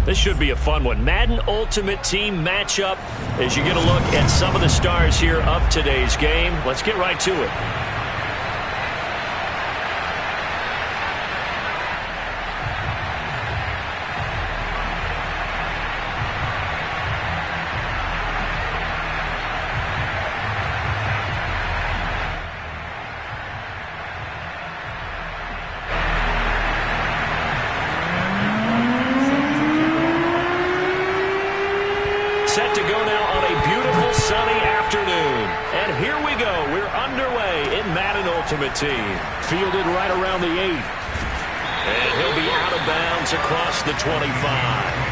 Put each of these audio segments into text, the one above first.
This should be a fun one. Madden Ultimate Team matchup as you get a look at some of the stars here of today's game. Let's get right to it. Set to go now on a beautiful sunny afternoon. And here we go. We're underway in Madden Ultimate Team. Fielded right around the 8. And he'll be out of bounds across the 25.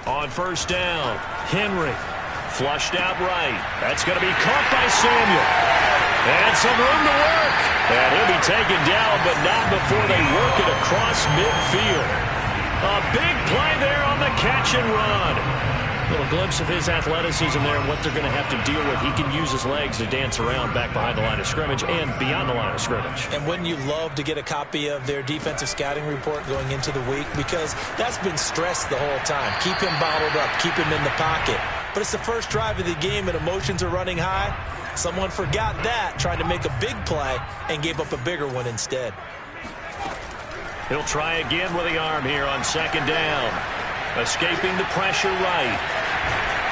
On first down, Henry flushed out right. That's going to be caught by Samuel. And some room to work. And he'll be taken down, but not before they work it across midfield. A big play there on the catch and run. A little glimpse of his athleticism there and what they're going to have to deal with. He can use his legs to dance around back behind the line of scrimmage and beyond the line of scrimmage. And wouldn't you love to get a copy of their defensive scouting report going into the week? Because that's been stressed the whole time. Keep him bottled up. Keep him in the pocket. But it's the first drive of the game and emotions are running high. Someone forgot that, trying to make a big play and gave up a bigger one instead. He'll try again with the arm here on second down. Escaping the pressure right.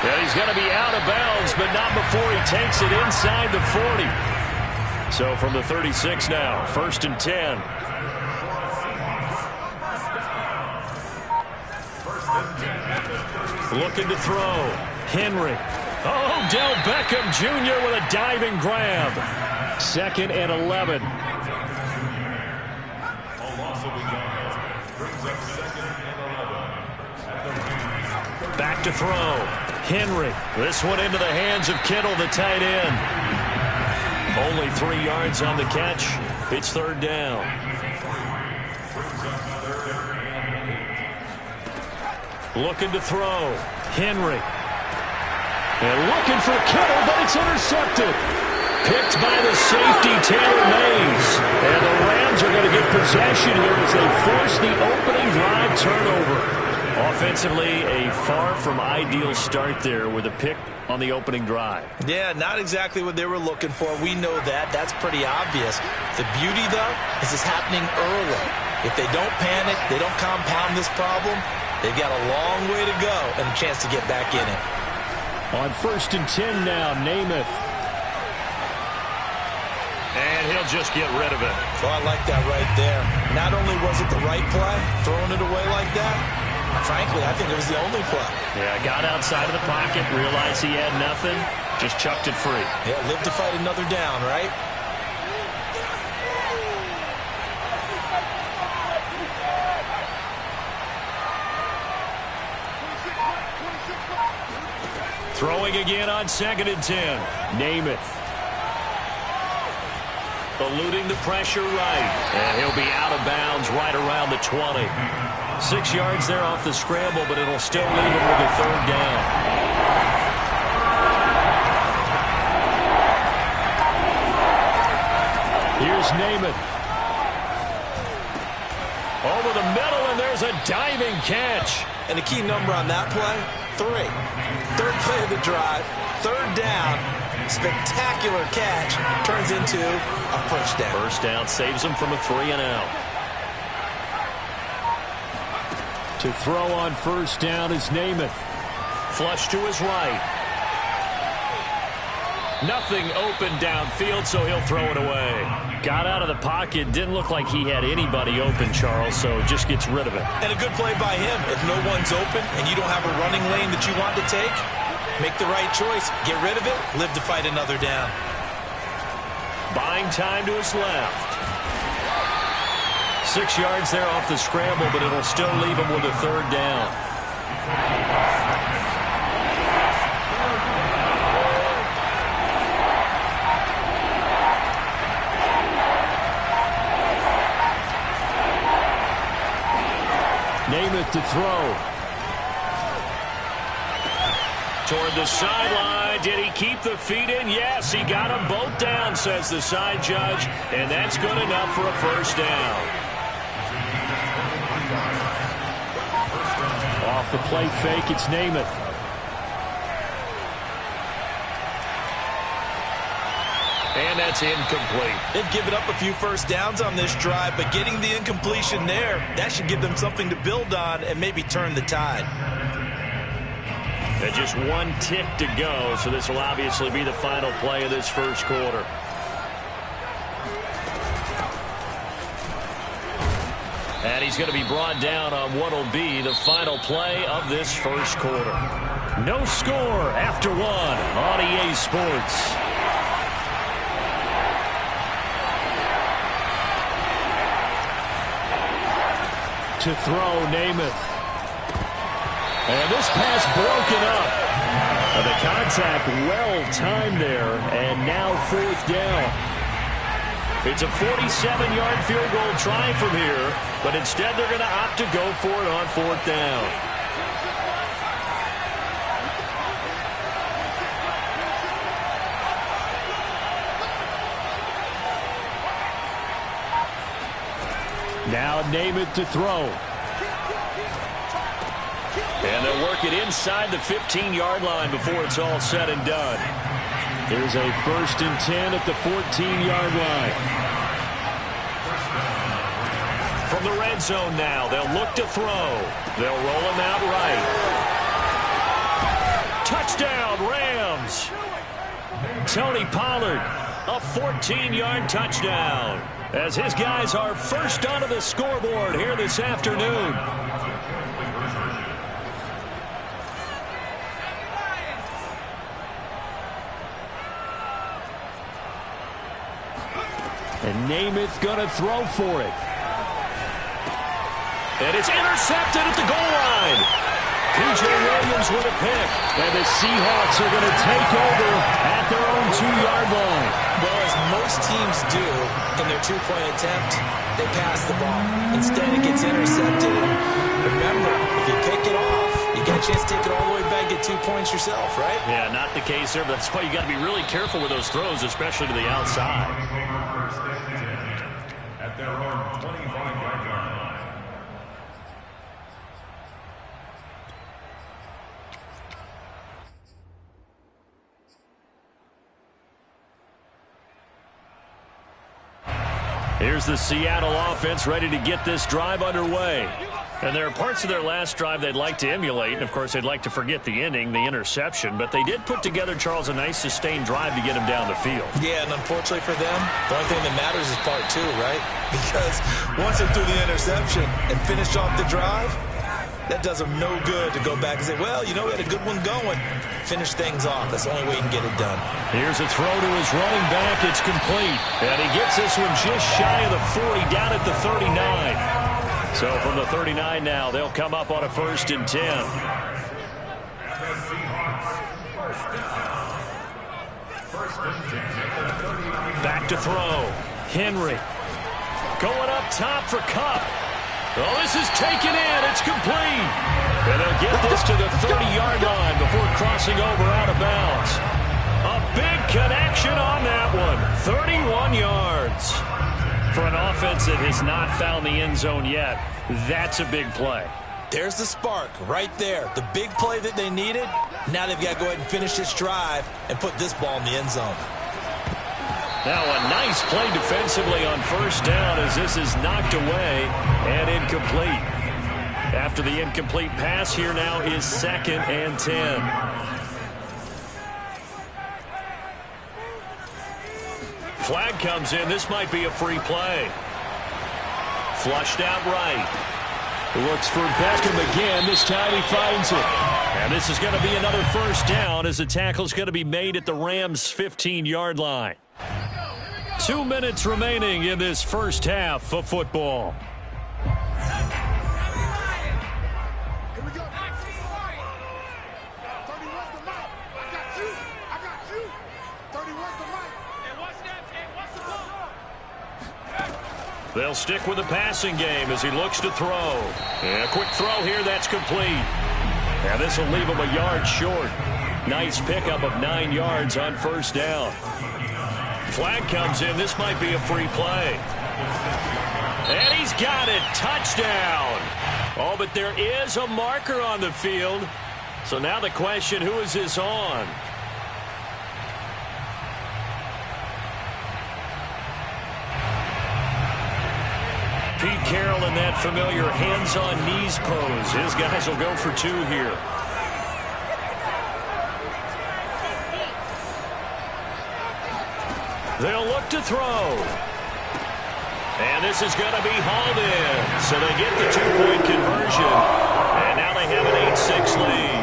And he's going to be out of bounds, but not before he takes it inside the 40. So from the 36 now, 1st and 10. Looking to throw. Henry. Oh, Del Beckham Jr. with a diving grab. 2nd and 11. Back to throw. Henry. This one into the hands of Kittle, the tight end. Only 3 yards on the catch. It's 3rd down. Looking to throw. Henry. And looking for Kittle, but it's intercepted. Picked by the safety, Taylor Mays. And the Rams are going to get possession here as they force the opening drive turnover. Offensively, a far from ideal start there with a pick on the opening drive. Yeah, not exactly what they were looking for. We know that. That's pretty obvious. The beauty, though, is it's happening early. If they don't panic, they don't compound this problem, they've got a long way to go and a chance to get back in it. On 1st and 10 now, Namath. And he'll just get rid of it. So I like that right there. Not only was it the right play, throwing it away like that, frankly, I think it was the only play. Yeah, got outside of the pocket, realized he had nothing, just chucked it free. Yeah, live to fight another down, right? Throwing again on 2nd and 10. Namath. Eluding the pressure right. And he'll be out of bounds right around the 20. 6 yards there off the scramble, but it'll still leave him with a 3rd down. Here's Namath. Over the middle, and there's a diving catch. And the key number on that play, 3. 3rd play of the drive, 3rd down. Spectacular catch turns into a 1st down. 1st down saves him from a 3 and out. To throw on 1st down is Namath. Flush to his right. Nothing open downfield, so he'll throw it away. Got out of the pocket. Didn't look like he had anybody open, Charles, so just gets rid of it. And a good play by him. If no one's open and you don't have a running lane that you want to take, make the right choice. Get rid of it. Live to fight another down. Buying time to his left. 6 yards there off the scramble, but it'll still leave him with a 3rd down. to throw. Toward the sideline. Did he keep the feet in? Yes, he got them both down, says the side judge. And that's good enough for a first down. Off the play fake, it's Namath. And that's incomplete. They've given up a few first downs on this drive, but getting the incompletion there, that should give them something to build on and maybe turn the tide. And just one tick to go, so this will obviously be the final play of this first quarter. And he's going to be brought down on what will be the final play of this first quarter. No score after one on EA Sports. To throw, Namath. And this pass broken up. The contact well-timed there, and now fourth down. It's a 47-yard field goal try from here, but instead they're going to opt to go for it on fourth down. Now Namath to throw. And they'll work it inside the 15-yard line before it's all said and done. There's a 1st and 10 at the 14-yard line. From the red zone now, they'll look to throw. They'll roll him out right. Touchdown, Rams! Tony Pollard, a 14-yard touchdown, as his guys are first onto the scoreboard here this afternoon. And Namath going to throw for it. And it's intercepted at the goal line. P.J. Williams with a pick. And the Seahawks are going to take over at their own 2-yard line. Well, as most teams do in their two-point attempt, they pass the ball. Instead, it gets intercepted. And remember, if you pick it off, you get a chance to take it all the way back, get 2 points yourself, right? Yeah, not the case there, but that's why you got to be really careful with those throws, especially to the outside. At their own 25-yard line. Here's the Seattle offense ready to get this drive underway. And there are parts of their last drive they'd like to emulate, and of course they'd like to forget the ending, the interception, but they did put together, Charles, a nice sustained drive to get him down the field. Yeah, and unfortunately for them, the only thing that matters is part two, right? Because once they threw the interception and finished off the drive, that does them no good to go back and say, well, you know, we had a good one going. Finish things off. That's the only way you can get it done. Here's a throw to his running back. It's complete. And he gets this one just shy of the 40, down at the 39. So from the 39 now, they'll come up on a 1st and 10. Back to throw. Henry going up top for Kupp. Oh, this is taken in. It's complete. And they'll get this to the 30-yard line before crossing over out of bounds. A big connection on that one. 31 yards. For an offense that has not found the end zone yet, that's a big play. There's the spark right there. The big play that they needed. Now they've got to go ahead and finish this drive and put this ball in the end zone. Now a nice play defensively on 1st down as this is knocked away and incomplete. After the incomplete pass, here now is 2nd and 10. Flag comes in. This might be a free play. Flushed out right. Looks for Beckham again. This time he finds it. And this is going to be another 1st down as the tackle's going to be made at the Rams' 15-yard line. 2 minutes remaining in this first half of football. They'll stick with the passing game as he looks to throw. And a quick throw here, that's complete. And this will leave him a yard short. Nice pickup of 9 yards on first down. Flag comes in. This might be a free play. And he's got it. Touchdown. Oh, but there is a marker on the field. So now the question, who is this on? Pete Carroll in that familiar hands-on knees pose. His guys will go for 2 here. They'll look to throw. And this is going to be hauled in. So they get the 2-point conversion. And now they have an 8-6 lead.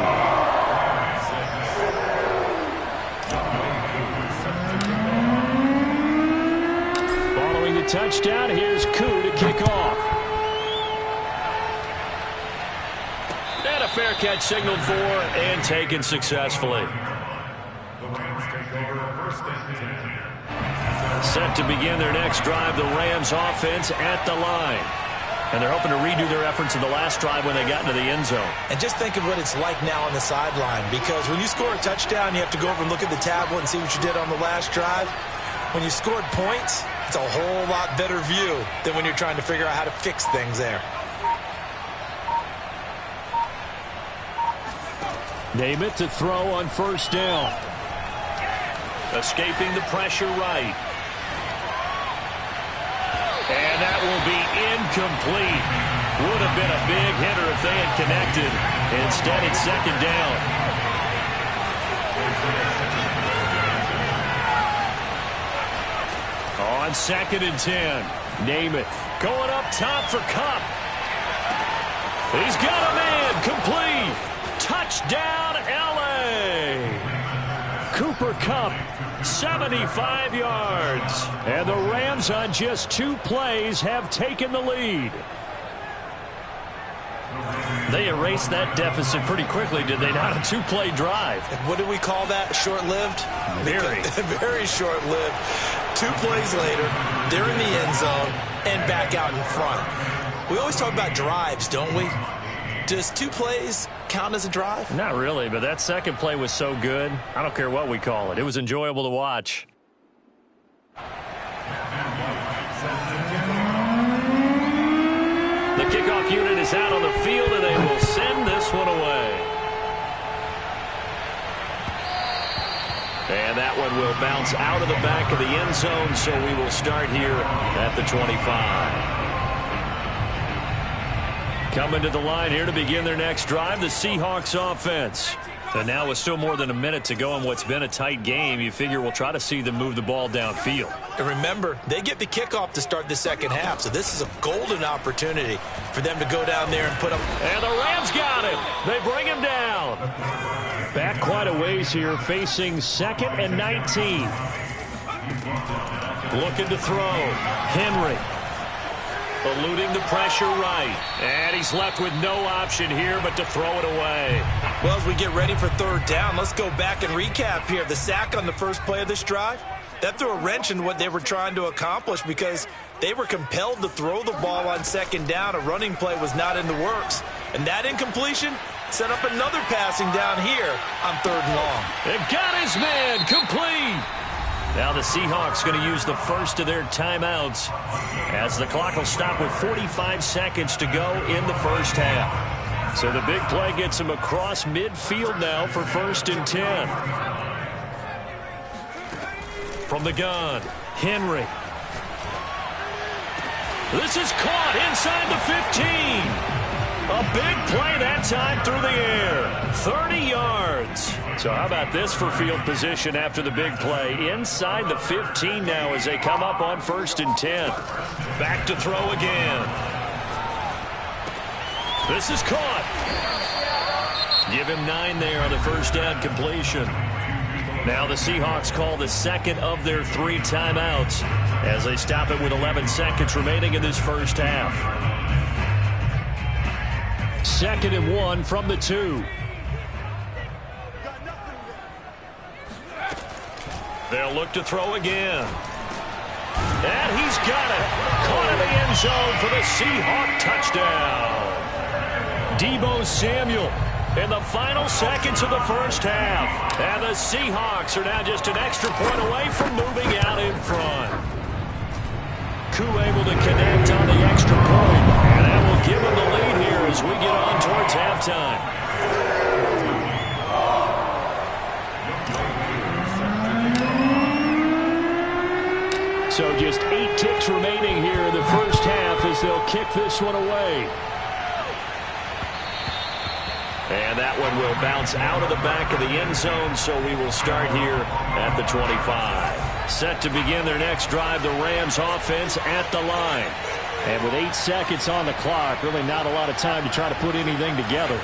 Following the touchdown, here's Koo to kick off. And a fair catch signaled for and taken successfully. Set to begin their next drive, the Rams offense at the line. And they're hoping to redo their efforts in the last drive when they got into the end zone. And just think of what it's like now on the sideline, because when you score a touchdown, you have to go over and look at the tablet and see what you did on the last drive. When you scored points, it's a whole lot better view than when you're trying to figure out how to fix things there. Namath to throw on first down. Escaping the pressure right. And that will be incomplete. Would have been a big hitter if they had connected. Instead, it's second down. On 2nd and 10. Namath going up top for Kupp. He's got a man. Complete. Touchdown, L.A. Cooper Kupp, 75 yards. And the Rams on just 2 plays have taken the lead. They erased that deficit pretty quickly, did they not? A 2-play drive. What do we call that? Short-lived? Very. Very short-lived. 2 plays later, they're in the end zone and back out in front. We always talk about drives, don't we? Does 2 plays count as a drive? Not really, but that second play was so good. I don't care what we call it. It was enjoyable to watch. The kickoff unit is out on the field, and they will send this one away. And that one will bounce out of the back of the end zone, so we will start here at the 25. Coming to the line here to begin their next drive, the Seahawks offense. And now with still more than a minute to go in what's been a tight game, you figure we'll try to see them move the ball downfield. And remember, they get the kickoff to start the second half, so this is a golden opportunity for them to go down there and put up. And the Rams got it. They bring him down. Back quite a ways here, facing 2nd and 19. Looking to throw. Henry. Eluding the pressure right. And he's left with no option here but to throw it away. Well, as we get ready for 3rd down, let's go back and recap here. The sack on the first play of this drive, that threw a wrench in what they were trying to accomplish because they were compelled to throw the ball on 2nd down. A running play was not in the works. And that incompletion set up another passing down here on 3rd and long. They got his man. Complete. Now the Seahawks going to use the first of their timeouts as the clock will stop with 45 seconds to go in the first half. So the big play gets him across midfield now for 1st and 10. From the gun, Henry. This is caught inside the 15. A big play that time through the air. 30 yards. So how about this for field position after the big play? Inside the 15 now as they come up on 1st and 10. Back to throw again. This is caught. Give him 9 there on the first down completion. Now the Seahawks call the second of their 3 timeouts as they stop it with 11 seconds remaining in this first half. 2nd and 1 from the 2. They'll look to throw again. And he's got it. Caught in the end zone for the Seahawk touchdown. Deebo Samuel in the final seconds of the first half. And the Seahawks are now just an extra point away from moving out in front. Koo able to connect on the extra point. And that will give him the lead here as we get on towards halftime. So just 8 ticks remaining here in the first half as they'll kick this one away. And that one will bounce out of the back of the end zone, so we will start here at the 25. Set to begin their next drive, the Rams offense at the line. And with 8 seconds on the clock, really not a lot of time to try to put anything together.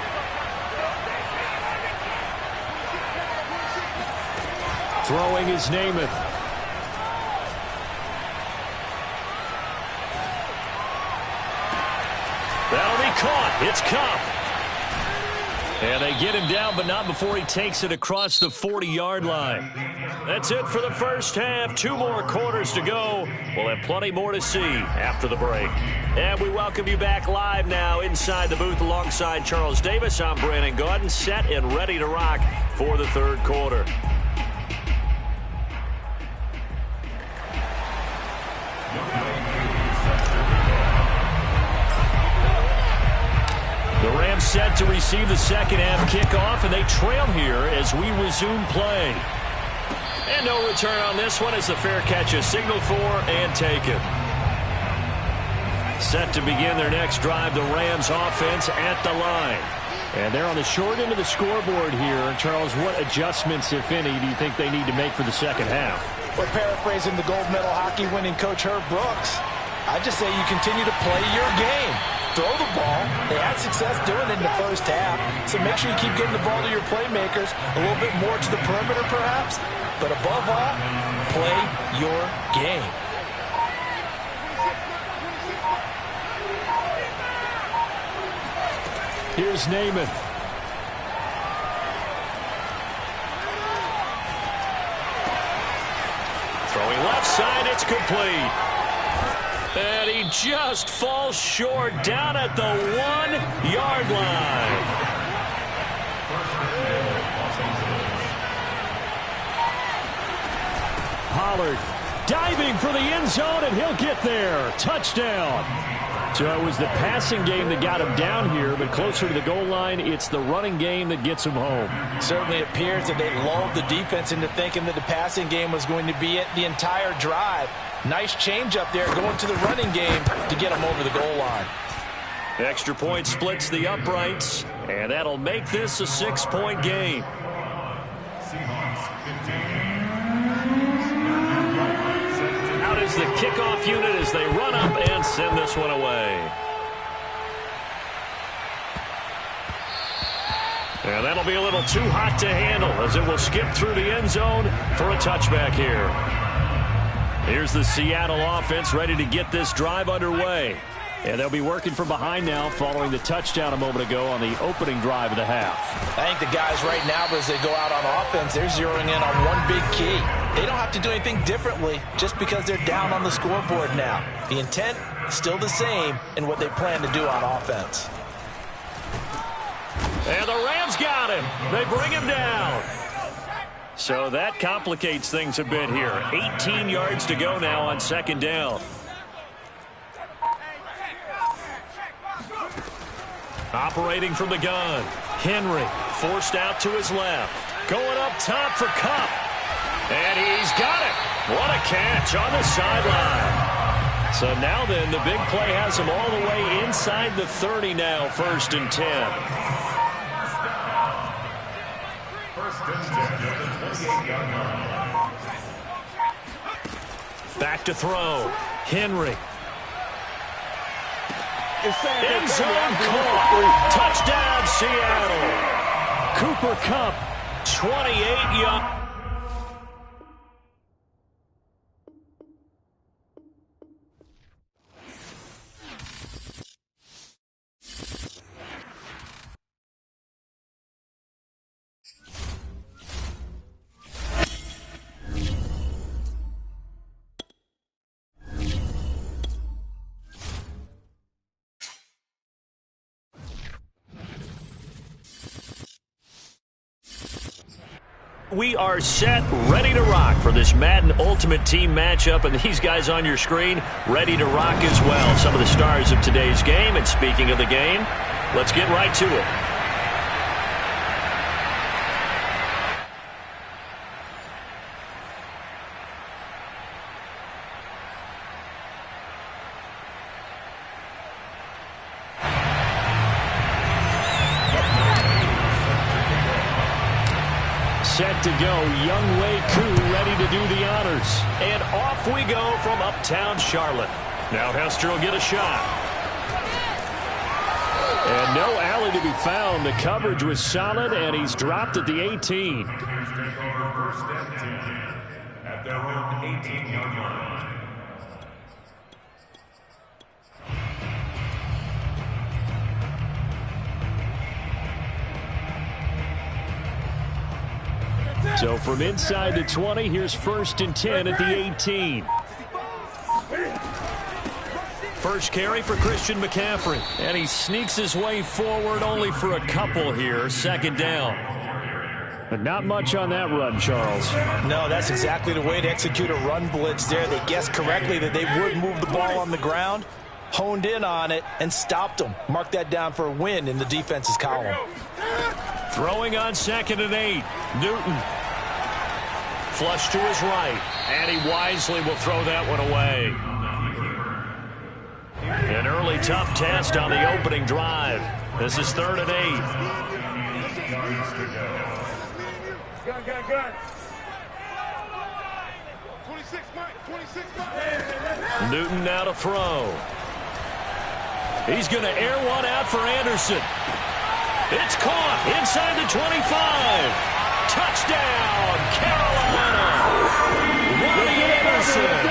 Throwing is Namath. That'll be caught. It's Kupp. And they get him down, but not before he takes it across the 40-yard line. That's it for the first half. 2 more quarters to go. We'll have plenty more to see after the break. And we welcome you back live now inside the booth alongside Charles Davis. I'm Brandon Gaudin, set and ready to rock for the third quarter. The Rams set to receive the second half kickoff, and they trail here as we resume play. And no return on this one as the fair catch is signaled for and taken. Set to begin their next drive, the Rams offense at the line. And they're on the short end of the scoreboard here. Charles, what adjustments, if any, do you think they need to make for the second half? We're paraphrasing the gold medal hockey winning coach Herb Brooks. I just say you continue to play your game. Throw the ball. They had success doing it in the first half, so make sure you keep getting the ball to your playmakers, a little bit more to the perimeter perhaps, but above all, play your game. Here's Namath. Throwing left side, it's complete. And he just falls short down at the 1-yard line. Pollard diving for the end zone, and he'll get there. Touchdown. So it was the passing game that got him down here, but closer to the goal line, it's the running game that gets him home. Certainly appears that they lulled the defense into thinking that the passing game was going to be it the entire drive. Nice change up there going to the running game to get him over the goal line. Extra point splits the uprights, and that'll make this a 6-point game. Out is the kickoff unit as they run up and send this one away. And that'll be a little too hot to handle as it will skip through the end zone for a touchback here. Here's the Seattle offense ready to get this drive underway. And they'll be working from behind now following the touchdown a moment ago on the opening drive of the half. I think the guys right now, as they go out on offense, they're zeroing in on one big key. They don't have to do anything differently just because they're down on the scoreboard now. The intent still the same in what they plan to do on offense. And the Rams got him. They bring him down. So that complicates things a bit here. 18 yards to go now on second down. Operating from the gun. Henry forced out to his left. Going up top for Kupp. And he's got it. What a catch on the sideline. So now then, the big play has him all the way inside the 30 now, 1st and 10. Back to throw. Henry. End zone caught. Touchdown, Seattle. Cooper Kupp. 28 yards. We are set, ready to rock for this Madden Ultimate Team matchup, and these guys on your screen ready to rock as well. Some of the stars of today's game, and speaking of the game, let's get right to it. Set to go, Younghoe Koo ready to do the honors. And off we go from uptown Charlotte. Now Hester will get a shot. And no alley to be found. The coverage was solid, and he's dropped at the 18. At their own 18-yard line. So from inside the 20, here's 1st and 10 at the 18. First carry for Christian McCaffrey. And he sneaks his way forward only for a couple here. 2nd down. But not much on that run, Charles. No, that's exactly the way to execute a run blitz there. They guessed correctly that they would move the ball on the ground, honed in on it, and stopped them. Mark that down for a win in the defense's column. Throwing on 2nd and 8. Newton. Flush to his right, and he wisely will throw that one away. An early tough test on the opening drive. This is 3rd and 8. Newton now to throw. He's going to air one out for Anderson. It's caught inside the 25. Touchdown, Carolina! Ronnie Anderson,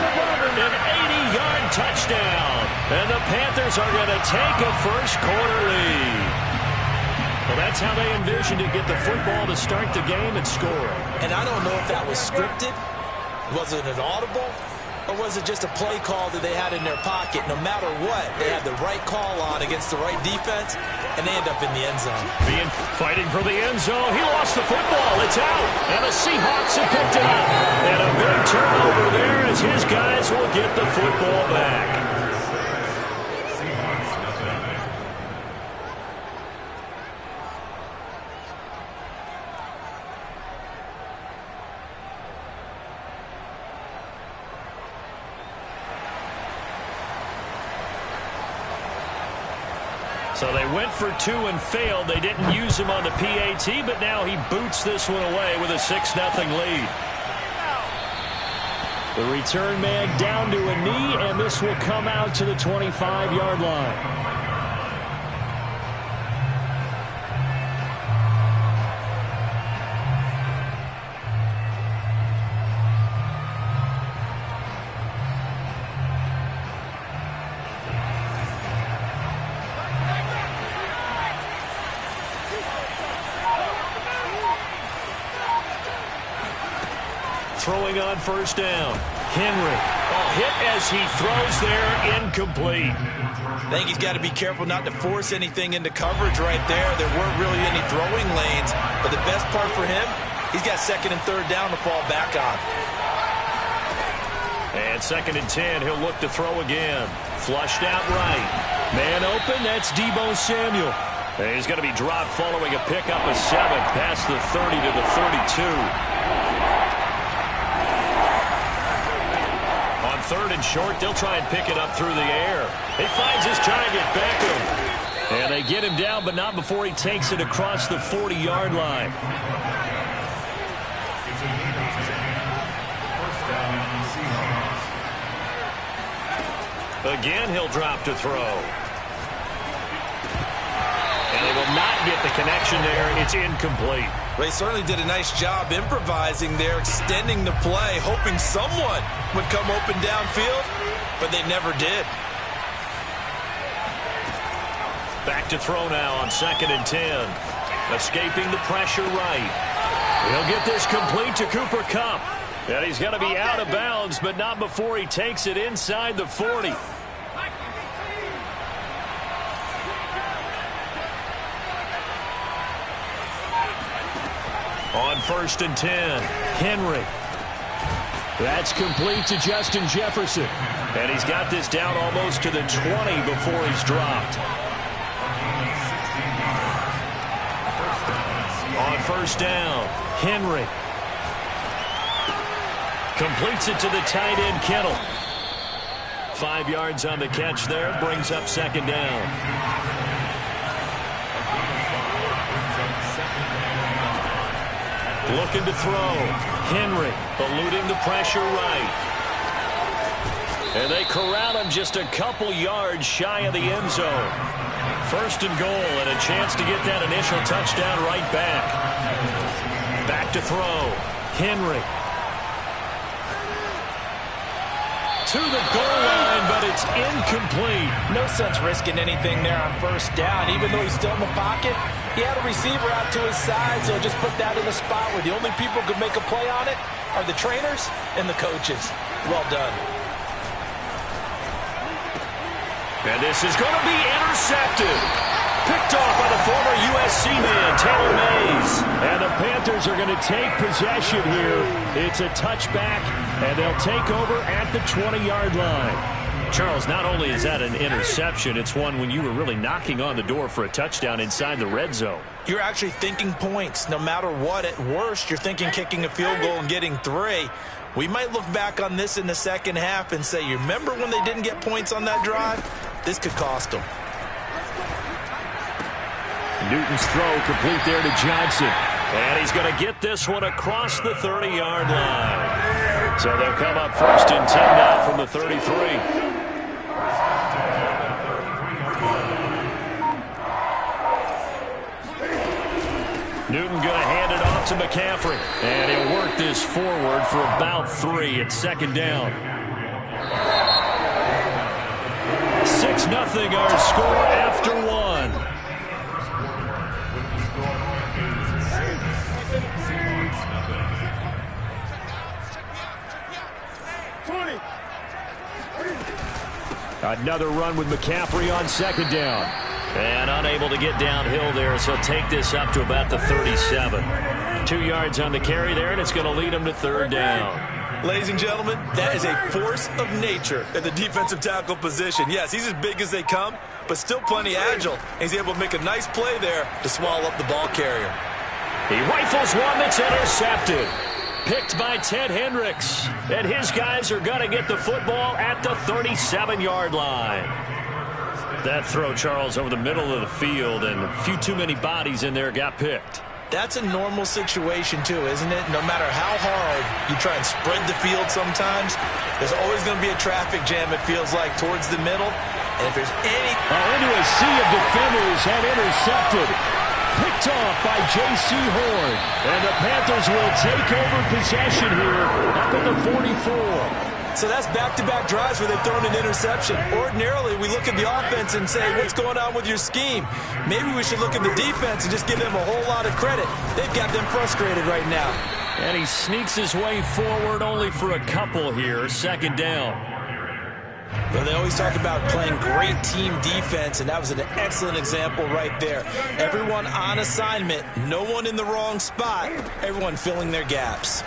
an 80-yard touchdown. And the Panthers are going to take a first-quarter lead. Well, that's how they envisioned to get the football to start the game and score. And I don't know if that was scripted. Was it an audible? Or was it just a play call that they had in their pocket? No matter what, they had the right call on against the right defense, and they end up in the end zone. Fighting for the end zone. He lost the football. It's out. And the Seahawks have picked it up. And a big turnover there as his guys will get the football back. So they went for 2 and failed. They didn't use him on the PAT, but now he boots this one away with a 6-0 lead. The return man down to a knee, and this will come out to the 25-yard line. Throwing on 1st down. Henry. Hit as he throws there, incomplete. I think he's got to be careful not to force anything into coverage right there. There weren't really any throwing lanes, but the best part for him, he's got 2nd and 3rd down to fall back on. And 2nd and 10, he'll look to throw again. Flushed out right. Man open, that's Deebo Samuel. And he's going to be dropped following a pickup of 7 past the 30 to the 32. 3rd and short, they'll try and pick it up through the air. He finds his target, Beckham. And they get him down, but not before he takes it across the 40-yard line. Again, he'll drop to throw. And they will not get the connection there. It's incomplete. They certainly did a nice job improvising there, extending the play, hoping someone would come open downfield, but they never did. Back to throw now on 2nd and 10. Escaping the pressure right. He'll get this complete to Cooper Kupp. And he's going to be out of bounds, but not before he takes it inside the 40. On 1st and 10, Henry. That's complete to Justin Jefferson. And he's got this down almost to the 20 before he's dropped. On 1st down, Henry. Completes it to the tight end, Kittle. 5 yards on the catch there. Brings up 2nd down. Looking to throw. Henry eluding the pressure right. And they corral him just a couple yards shy of the end zone. 1st and goal and a chance to get that initial touchdown right back. Back to throw. Henry. To the goal line, but it's incomplete. No sense risking anything there on 1st down. Even though he's still in the pocket, he had a receiver out to his side, so just put that in a spot where the only people who could make a play on it are the trainers and the coaches. Well done. And this is going to be intercepted. Picked off by the former USC man, Taylor Mays. And the Panthers are going to take possession here. It's a touchback, and they'll take over at the 20-yard line. Charles, not only is that an interception, it's one when you were really knocking on the door for a touchdown inside the red zone. You're actually thinking points. No matter what, at worst, you're thinking kicking a field goal and getting 3. We might look back on this in the second half and say, you remember when they didn't get points on that drive? This could cost them. Newton's throw complete there to Johnson. And he's going to get this one across the 30-yard line. So they'll come up 1st and 10 now from the 33. Newton going to hand it off to McCaffrey. And he'll work this forward for about 3 at 2nd down. 6-0 our score after 1. Another run with McCaffrey on 2nd down. And unable to get downhill there, so take this up to about the 37. 2 yards on the carry there, and it's going to lead him to 3rd down. Ladies and gentlemen, that is a force of nature at the defensive tackle position. Yes, he's as big as they come, but still plenty agile. He's able to make a nice play there to swallow up the ball carrier. He rifles one that's intercepted. Picked by Ted Hendricks. And his guys are going to get the football at the 37-yard line. That throw, Charles, over the middle of the field, and a few too many bodies in there got picked. That's a normal situation, too, isn't it? No matter how hard you try and spread the field sometimes, there's always going to be a traffic jam, it feels like, towards the middle. And if there's any... into a sea of defenders and intercepted. Picked off by J.C. Horn. And the Panthers will take over possession here up at the 44. So that's back-to-back drives where they've thrown an interception. Ordinarily, we look at the offense and say, what's going on with your scheme? Maybe we should look at the defense and just give them a whole lot of credit. They've got them frustrated right now. And he sneaks his way forward only for a couple here. 2nd down. Well, they always talk about playing great team defense, and that was an excellent example right there. Everyone on assignment, no one in the wrong spot, everyone filling their gaps.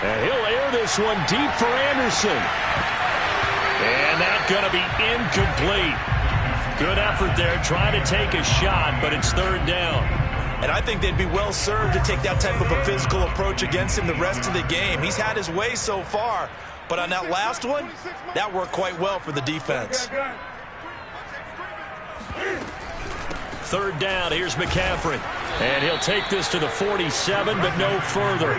And he'll air this one deep for Anderson. And that's going to be incomplete. Good effort there, trying to take a shot, but it's 3rd down. And I think they'd be well served to take that type of a physical approach against him the rest of the game. He's had his way so far. But on that last one, that worked quite well for the defense. 3rd down, here's McCaffrey. And he'll take this to the 47, but no further,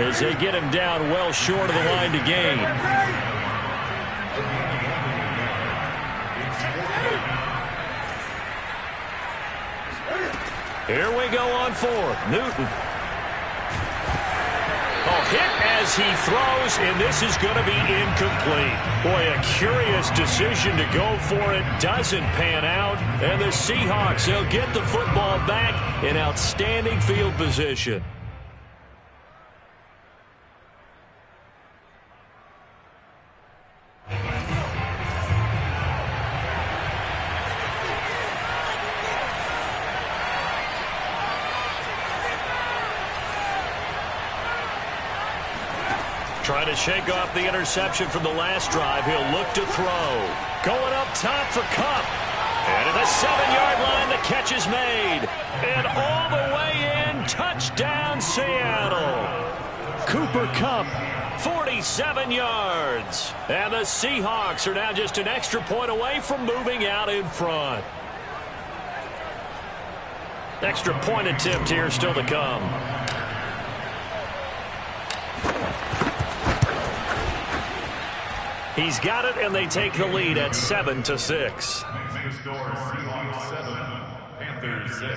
as they get him down well short of the line to gain. Here we go on 4th. Newton. Hit as he throws, and this is going to be incomplete. Boy, a curious decision to go for it. Doesn't pan out. And the Seahawks, they'll get the football back in outstanding field position. Trying to shake off the interception from the last drive. He'll look to throw. Going up top for Kupp. And at the 7-yard line, the catch is made. And all the way in, touchdown Seattle. Cooper Kupp, 47 yards. And the Seahawks are now just an extra point away from moving out in front. Extra point attempt here still to come. He's got it, and they take the lead at 7-6. Score, Seahawks 7, Panthers 6.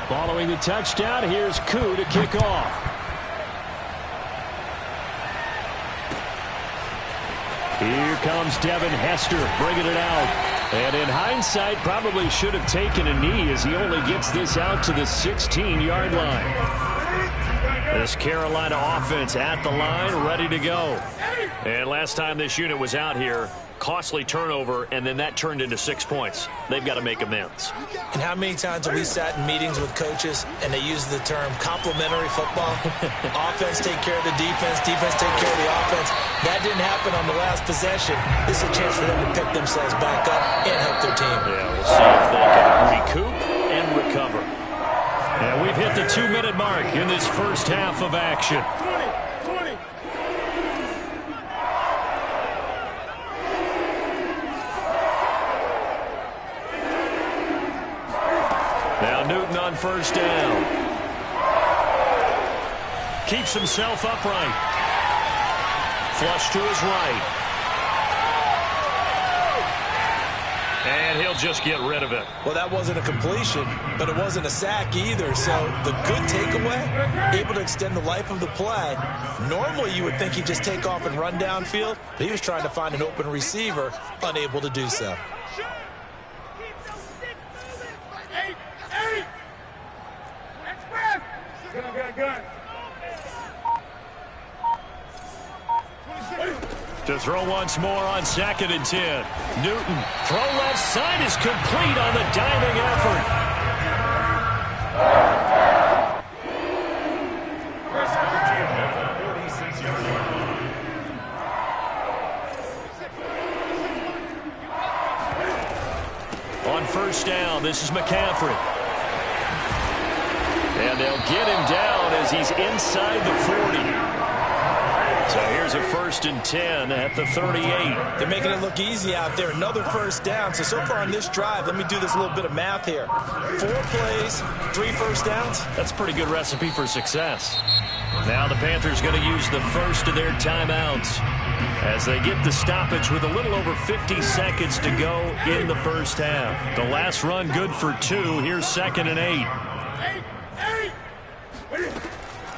Following the touchdown, here's Koo to kick off. Here comes Devin Hester bringing it out. And in hindsight, probably should have taken a knee as he only gets this out to the 16-yard line. This Carolina offense at the line, ready to go. And last time this unit was out here, costly turnover, and then that turned into 6 points. They've got to make amends. And how many times have we sat in meetings with coaches and they use the term complementary football? Offense take care of the defense, defense take care of the offense. That didn't happen on the last possession. This is a chance for them to pick themselves back up and help their team. Yeah, we'll see if they can recoup and recover. And we've hit the 2-minute mark in this first half of action. 20. Now Newton on first down. Keeps himself upright. Flush to his right. And he'll just get rid of it. Well, that wasn't a completion, but it wasn't a sack either. So the good takeaway, able to extend the life of the play. Normally you would think he'd just take off and run downfield, but he was trying to find an open receiver, unable to do so. To throw once more on 2nd and 10. Newton, throw left side is complete on the diving effort. On first down, this is McCaffrey. And they'll get him down as he's inside the 40. So here's a 1st and 10 at the 38. They're making it look easy out there. Another first down. So far on this drive, let me do this little bit of math here. 4 plays, 3 first downs. That's a pretty good recipe for success. Now the Panthers going to use the first of their timeouts as they get the stoppage with a little over 50 seconds to go in the first half. The last run good for 2. Here's 2nd and 8.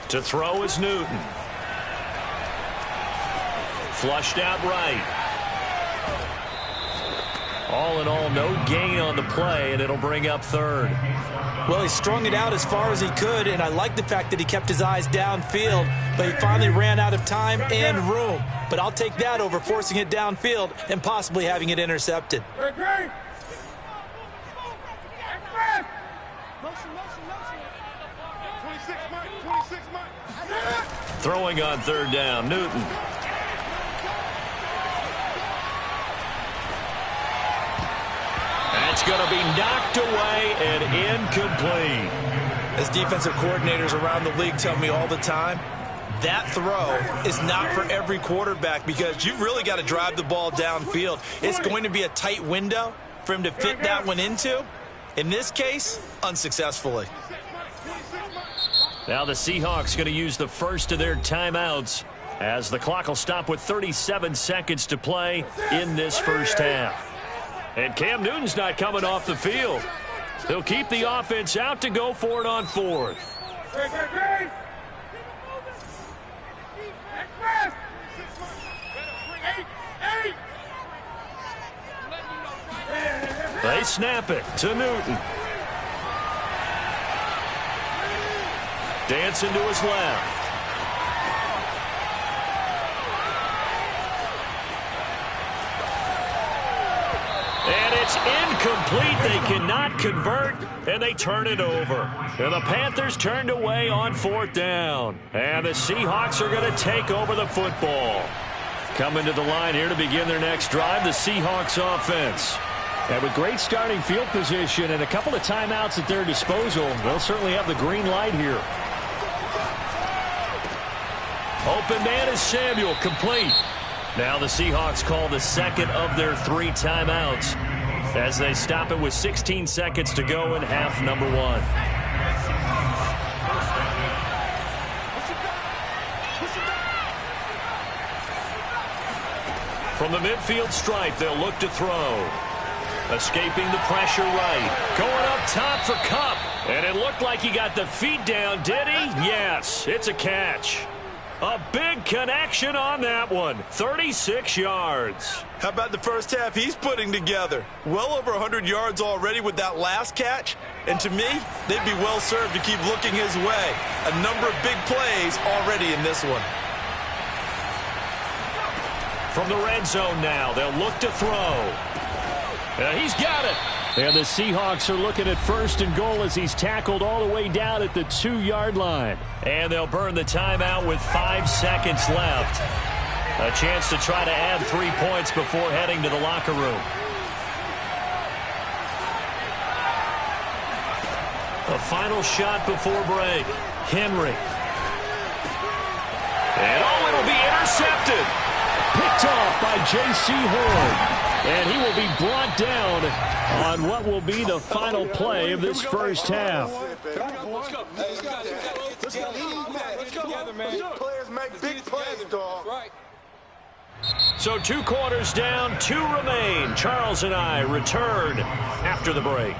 To throw is Newton. Flushed out right. All in all, no gain on the play, and it'll bring up 3rd. Well, he strung it out as far as he could, and I like the fact that he kept his eyes downfield, but he finally ran out of time and room. But I'll take that over forcing it downfield and possibly having it intercepted. Throwing on 3rd down, Newton. That's going to be knocked away and incomplete. As defensive coordinators around the league tell me all the time, that throw is not for every quarterback because you've really got to drive the ball downfield. It's going to be a tight window for him to fit that one into. In this case, unsuccessfully. Now the Seahawks going to use the first of their timeouts as the clock will stop with 37 seconds to play in this first half. And Cam Newton's not coming off the field. He'll keep the offense out to go for it on 4th. They snap it to Newton. Dancing to his left. And It's incomplete. They cannot convert, and they turn it over. And the Panthers turned away on 4th down. And the Seahawks are going to take over the football. Coming to the line here to begin their next drive, the Seahawks offense. And with great starting field position and a couple of timeouts at their disposal, they'll certainly have the green light here. Open man is Samuel, complete. Now the Seahawks call the second of their 3 timeouts as they stop it with 16 seconds to go in half number 1. From the midfield stripe, they'll look to throw. Escaping the pressure right. Going up top for Kupp. And it looked like he got the feet down, did he? Yes, it's a catch. A big connection on that one. 36 yards. How about the first half he's putting together? Well over 100 yards already with that last catch. And to me, they'd be well served to keep looking his way. A number of big plays already in this one. From the red zone now, they'll look to throw. He's got it. And the Seahawks are looking at 1st and goal as he's tackled all the way down at the 2-yard line. And they'll burn the timeout with 5 seconds left. A chance to try to add 3 points before heading to the locker room. A final shot before break. Henry. And it'll be intercepted. Picked off by J.C. Horn. And he will be brought down on what will be the final play of this first half. So 2 quarters down, 2 remain. Charles and I return after the break.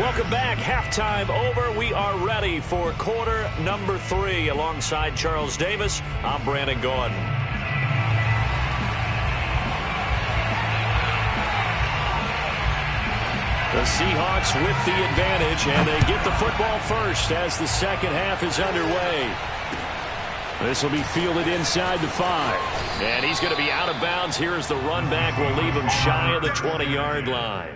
Welcome back. Halftime over. We are ready for quarter number 3. Alongside Charles Davis, I'm Brandon Gaudin. The Seahawks with the advantage, and they get the football first as the second half is underway. This will be fielded inside the 5. And he's going to be out of bounds. Here as the run back will leave him shy of the 20-yard line.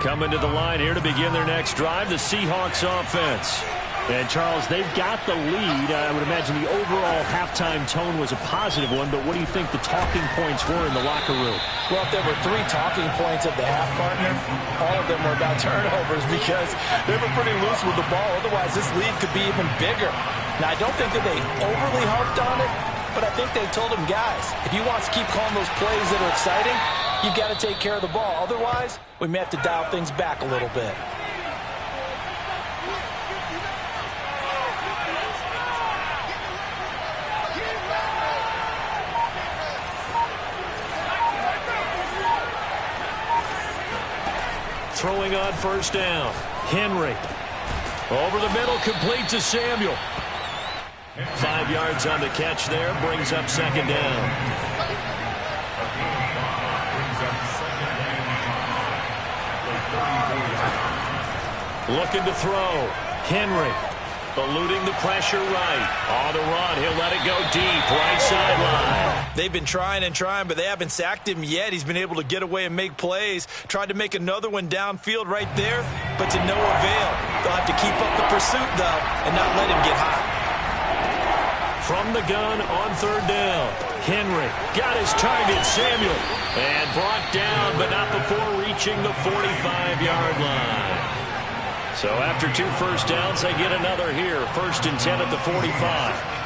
Coming to the line here to begin their next drive, the Seahawks offense. And, Charles, they've got the lead. I would imagine the overall halftime tone was a positive one, but what do you think the talking points were in the locker room? Well, if there were 3 talking points of the half, partner, all of them were about turnovers because they were pretty loose with the ball. Otherwise, this lead could be even bigger. Now, I don't think that they overly harped on it, but I think they told them, guys, if you want to keep calling those plays that are exciting, you've got to take care of the ball. Otherwise, we may have to dial things back a little bit. Throwing on first down. Henry. Over the middle, complete to Samuel. 5 yards on the catch there. Brings up second down. Looking to throw. Henry. Eluding the pressure right. On the run. He'll let it go deep. Right sideline. They've been trying and trying, but they haven't sacked him yet. He's been able to get away and make plays. Tried to make another one downfield right there, but to no avail. They'll have to keep up the pursuit, though, and not let him get hot. From the gun on third down. Henry got his target, Samuel. And brought down, but not before reaching the 45-yard line. So after 2 first downs, they get another here. 1st and 10 at the 45.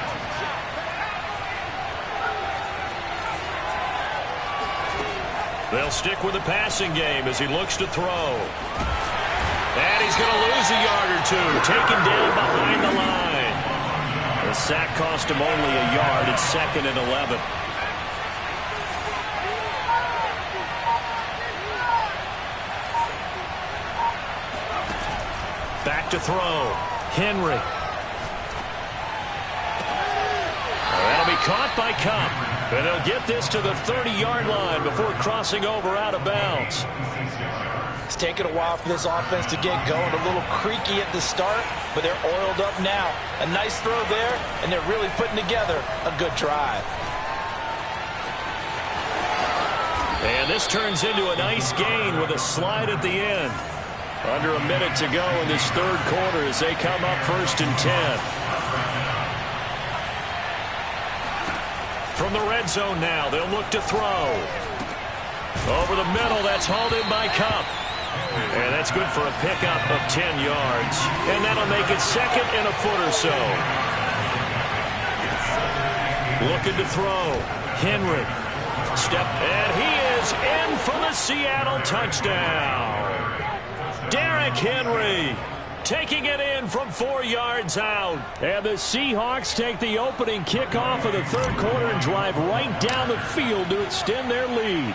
They'll stick with the passing game as he looks to throw. And he's going to lose a yard or 2. Taken down behind the line. The sack cost him only a yard. It's 2nd and 11. Back to throw. Henry. That'll be caught by Kupp. And they'll get this to the 30-yard line before crossing over out of bounds. It's taken a while for this offense to get going. A little creaky at the start, but they're oiled up now. A nice throw there, and they're really putting together a good drive. And this turns into a nice gain with a slide at the end. Under a minute to go in this third quarter as they come up 1st and 10. From the red zone now, they'll look to throw. Over the middle, that's hauled in by Kupp. And that's good for a pickup of 10 yards. And that'll make it 2nd and a foot or so. Looking to throw. Henry. Step, and he is in for the Seattle touchdown. Derrick Henry taking it in from 4 yards out. And the Seahawks take the opening kickoff of the third quarter and drive right down the field to extend their lead.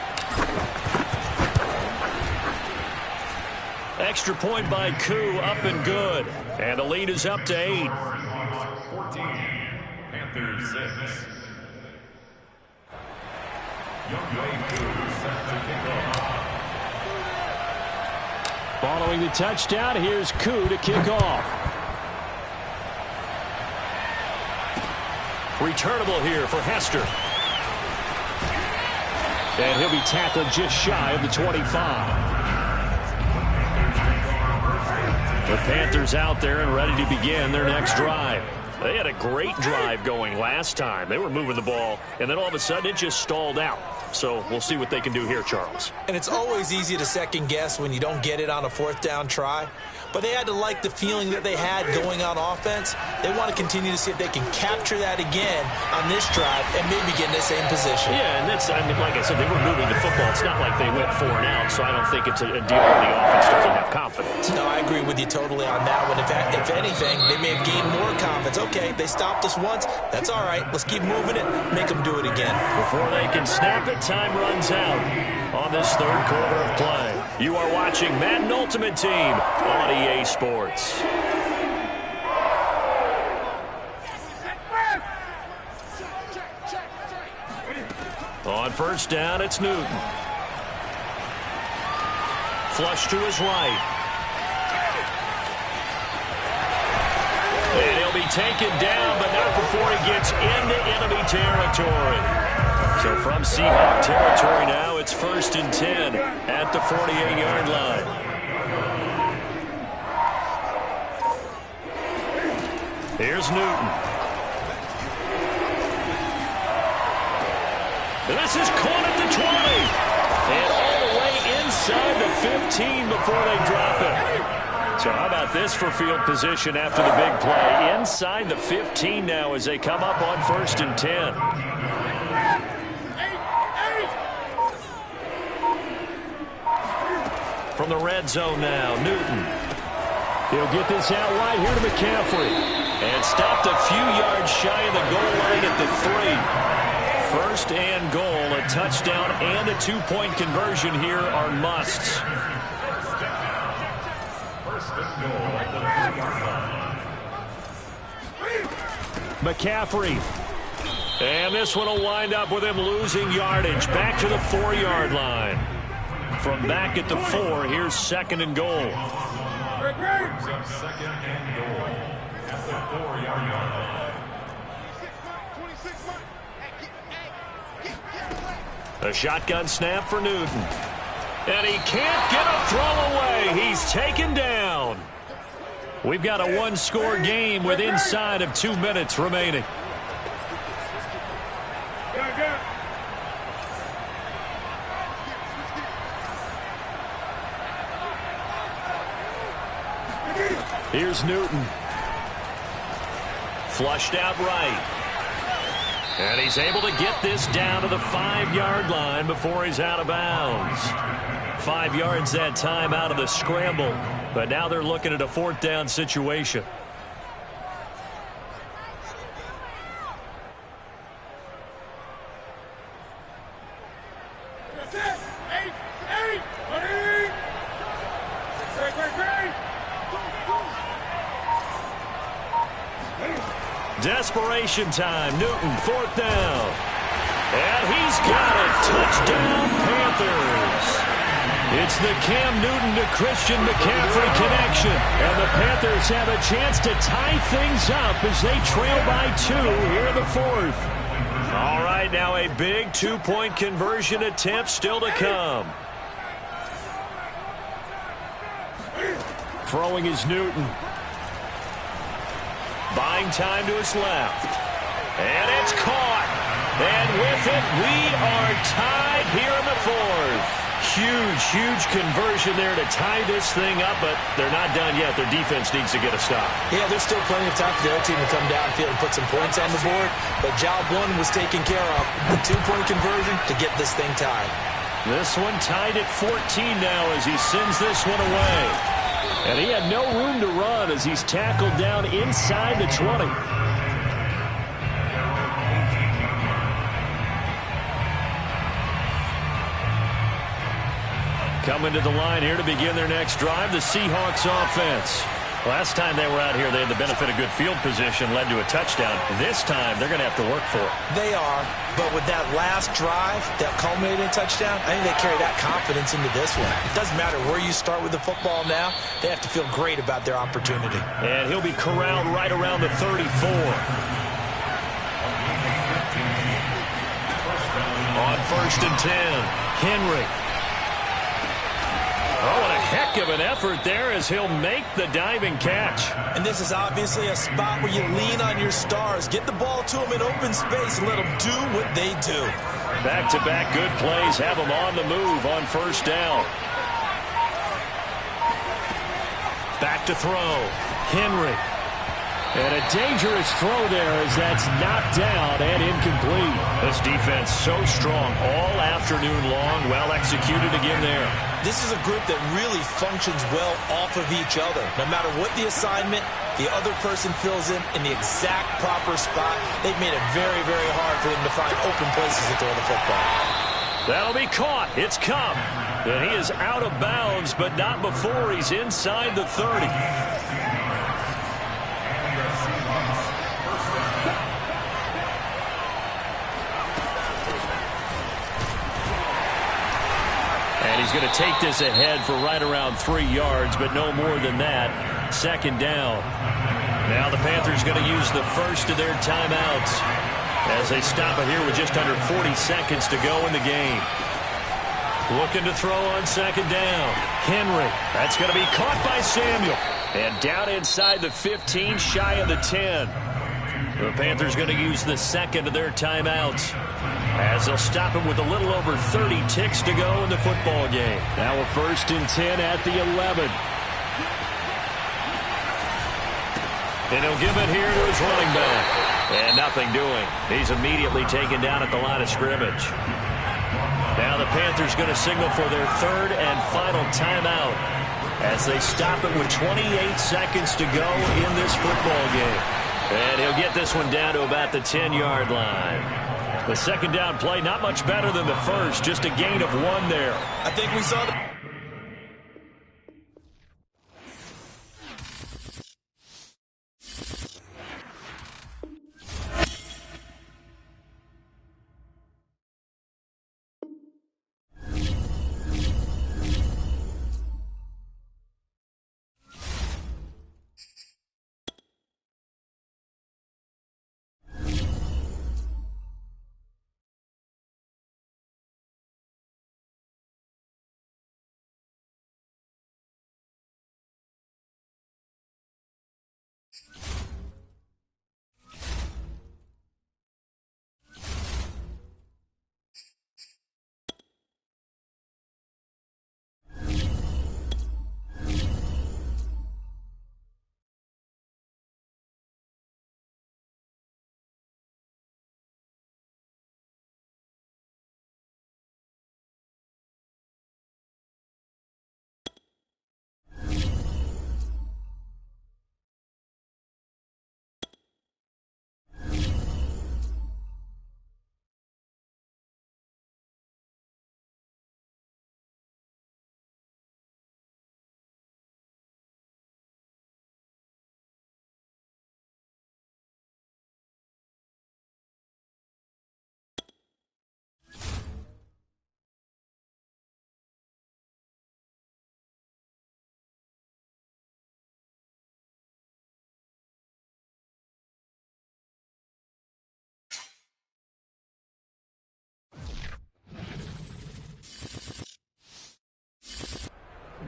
Extra point by Koo, up and good. And the lead is up to 8. 14, Panthers 6. Following the touchdown, here's Koo to kick off. Returnable here for Hester. And he'll be tackled just shy of the 25. The Panthers out there and ready to begin their next drive. They had a great drive going last time. They were moving the ball, and then all of a sudden it just stalled out. So we'll see what they can do here, Charles. And it's always easy to second guess when you don't get it on a 4th down try. But they had to like the feeling that they had going on offense. They want to continue to see if they can capture that again on this drive and maybe get in the same position. Yeah, and that's, I mean, like I said, they were moving the football. It's not like they went 4 and out, so I don't think it's a deal where the offense doesn't have confidence. No, I agree with you totally on that one. In fact, if anything, they may have gained more confidence. Okay, they stopped us once. That's all right. Let's keep moving it. Make them do it again. Before they can snap it, time runs out on this third quarter of play. You are watching Madden Ultimate Team on EA Sports. On 1st down, it's Newton. Flush to his right. And he'll be taken down, but not before he gets into enemy territory. So from Seahawk territory now, it's 1st and 10 at the 48-yard line. Here's Newton. This is caught at the 20. And all the way inside the 15 before they drop it. So how about this for field position after the big play? Inside the 15 now as they come up on 1st and 10. From the red zone now, Newton. He'll get this out right here to McCaffrey. And stopped a few yards shy of the goal line at the 3. 1st and goal, a touchdown and a 2-point conversion here are musts. McCaffrey. And this one will wind up with him losing yardage. Back to the 4-yard line. From back at the 4, here's 2nd and goal. 2nd and goal at the 4-yard line. A shotgun snap for Newton. And he can't get a throw away. He's taken down. We've got a 1-score game with inside of 2 minutes remaining. Here's Newton. Flushed out right. And he's able to get this down to the 5-yard line before he's out of bounds. 5 yards that time out of the scramble. But now they're looking at a 4th down situation. Desperation time. Newton, 4th down. And he's got it. Touchdown, Panthers. It's the Cam Newton to Christian McCaffrey connection. And the Panthers have a chance to tie things up as they trail by 2 here in the fourth. All right, now a big two-point conversion attempt still to come. Throwing is Newton. Buying time to his left. And it's caught. And with it, we are tied here in the fourth. Huge conversion there to tie this thing up, but they're not done yet. Their defense needs to get a stop. Yeah, there's still plenty of time for the other team to come downfield and put some points on the board, but job one was taken care of. The two-point conversion to get this thing tied. This one tied at 14 now as he sends this one away. And he had no room to run as he's tackled down inside the 20. Coming to the line here to begin their next drive, the Seahawks offense. Last time they were out here, they had the benefit of good field position, led to a touchdown. This time, they're going to have to work for it. They are, but with that last drive that culminated in a touchdown, I think they carry that confidence into this one. It doesn't matter where you start with the football now. They have to feel great about their opportunity. And he'll be corralled right around the 34. On 1st and 10, Henry. Oh, what a heck of an effort there as he'll make the diving catch. And this is obviously a spot where you lean on your stars. Get the ball to them in open space and let them do what they do. Back-to-back good plays have them on the move on 1st down. Back to throw. Henry. And a dangerous throw there as that's knocked down and incomplete. This defense so strong all afternoon long. Well executed again there. This is a group that really functions well off of each other. No matter what the assignment, the other person fills in the exact proper spot. They've made it very, very hard for them to find open places to throw the football. That'll be caught. It's come. And he is out of bounds, but not before he's inside the 30. He's going to take this ahead for right around 3 yards, but no more than that. 2nd down. Now the Panthers going to use the first of their timeouts as they stop it here with just under 40 seconds to go in the game. Looking to throw on 2nd down. Henry. That's going to be caught by Samuel. And down inside the 15, shy of the 10. The Panthers going to use the second of their timeouts as they'll stop him with a little over 30 ticks to go in the football game. Now a 1st and 10 at the 11. And he'll give it here to his running back. And nothing doing. He's immediately taken down at the line of scrimmage. Now the Panthers going to signal for their 3rd and final timeout as they stop it with 28 seconds to go in this football game. And he'll get this one down to about the 10-yard line. The 2nd down play, not much better than the first, just a gain of 1 there. I think we saw the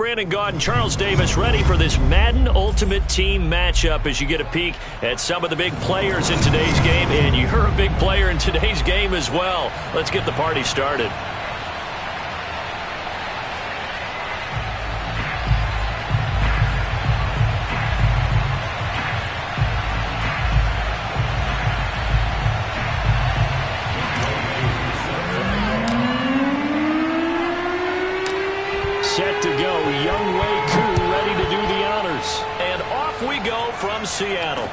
Brandon Gaudin, Charles Davis, ready for this Madden Ultimate Team matchup as you get a peek at some of the big players in today's game. And you're a big player in today's game as well. Let's get the party started. Set to go, Younghoe Koo ready to do the honors. And off we go from Seattle.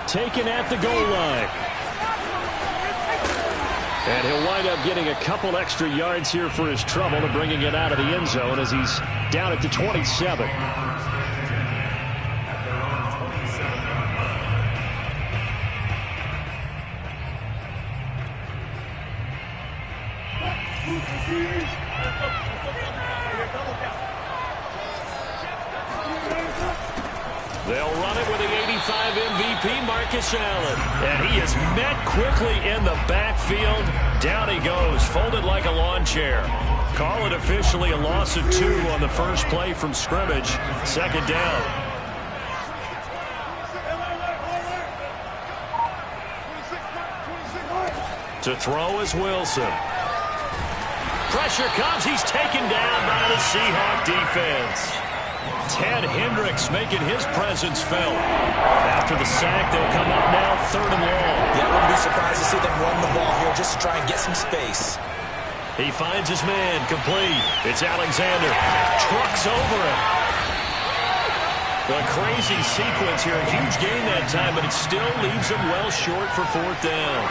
Taken at the goal line. And he'll wind up getting a couple extra yards here for his trouble and bringing it out of the end zone as he's down at the 27. They'll run it with the 85 MVP, Marcus Allen. And he is met quickly in the backfield. Down he goes, folded like a lawn chair. Call it officially a loss of 2 on the first play from scrimmage. Second down. To throw is Wilson. Pressure comes. He's taken down by the Seahawk defense. Ted Hendricks making his presence felt. After the sack, they'll come up now 3rd and long. Yeah, I wouldn't be surprised to see them run the ball here just to try and get some space. He finds his man, complete. It's Alexander. Trucks over him. A crazy sequence here. A huge gain that time, but it still leaves him well short for 4th down.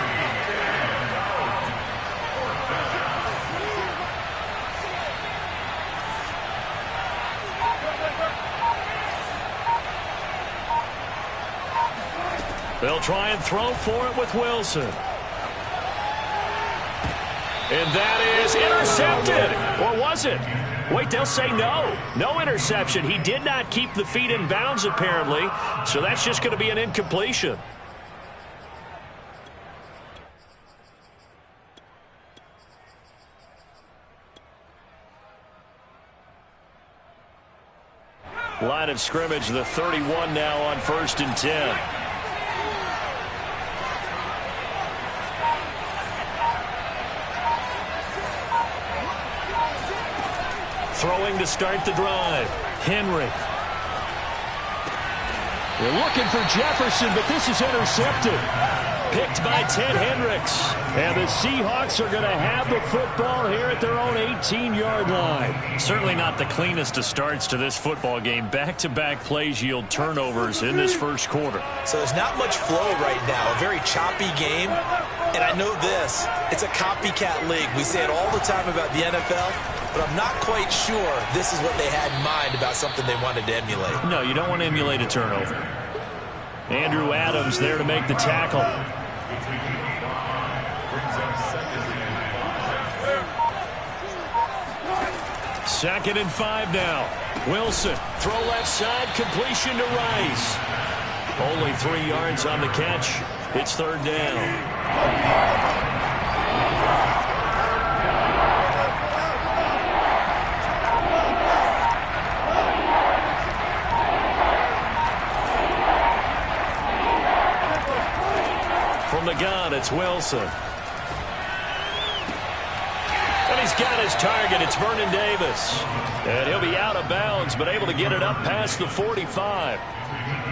They'll try and throw for it with Wilson. And that is intercepted. Or was it? Wait, they'll say no. No interception. He did not keep the feet in bounds, apparently. So that's just going to be an incompletion. Line of scrimmage, the 31 now on 1st and 10. Throwing to start the drive. Henry. They're looking for Jefferson, but this is intercepted. Picked by Ted Hendricks. And the Seahawks are going to have the football here at their own 18-yard line. Certainly not the cleanest of starts to this football game. Back-to-back plays yield turnovers in this first quarter. So there's not much flow right now. A very choppy game. And I know this. It's a copycat league. We say it all the time about the NFL. But I'm not quite sure this is what they had in mind about something they wanted to emulate. No, you don't want to emulate a turnover. Andrew Adams there to make the tackle. Second and 5 now. Wilson, throw left side, completion to Rice. Only 3 yards on the catch. It's 3rd down. From the gun, it's Wilson. And he's got his target. It's Vernon Davis. And he'll be out of bounds, but able to get it up past the 45.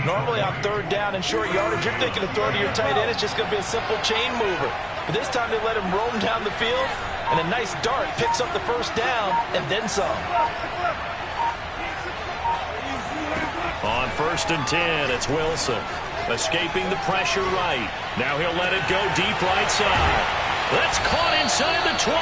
Normally on 3rd down and short yardage, you're thinking of throwing to your tight end. It's just going to be a simple chain mover. But this time they let him roam down the field, and a nice dart picks up the 1st down and then some. On 1st and 10, it's Wilson. Escaping the pressure right. Now he'll let it go deep right side. That's caught inside the 20.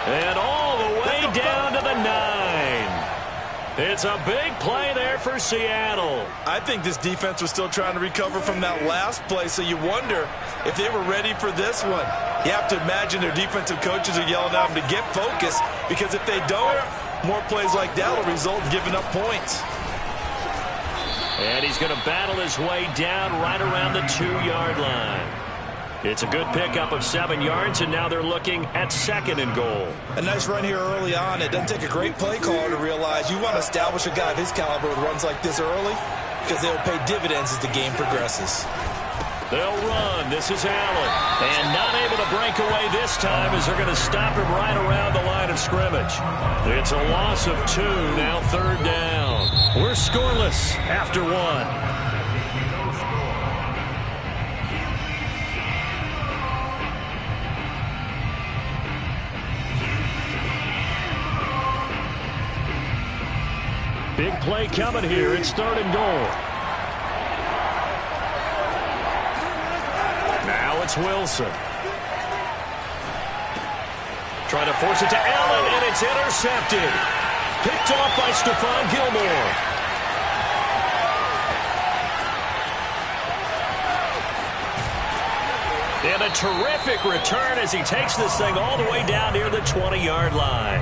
And all the way down to the 9. It's a big play there for Seattle. I think this defense was still trying to recover from that last play, so you wonder if they were ready for this one. You have to imagine their defensive coaches are yelling at them to get focused, because if they don't, more plays like that will result in giving up points. And he's going to battle his way down right around the 2-yard line. It's a good pickup of 7 yards, and now they're looking at 2nd and goal. A nice run here early on. It doesn't take a great play caller to realize you want to establish a guy of his caliber with runs like this early because they'll pay dividends as the game progresses. They'll run. This is Allen. And not able to break away this time as they're going to stop him right around the line of scrimmage. It's a loss of 2, now 3rd down. We're scoreless after 1. Big play coming here. It's 3rd and goal. Now it's Wilson. Trying to force it to Allen, and it's intercepted. Picked off by Stephon Gilmore. And a terrific return as he takes this thing all the way down near the 20-yard line.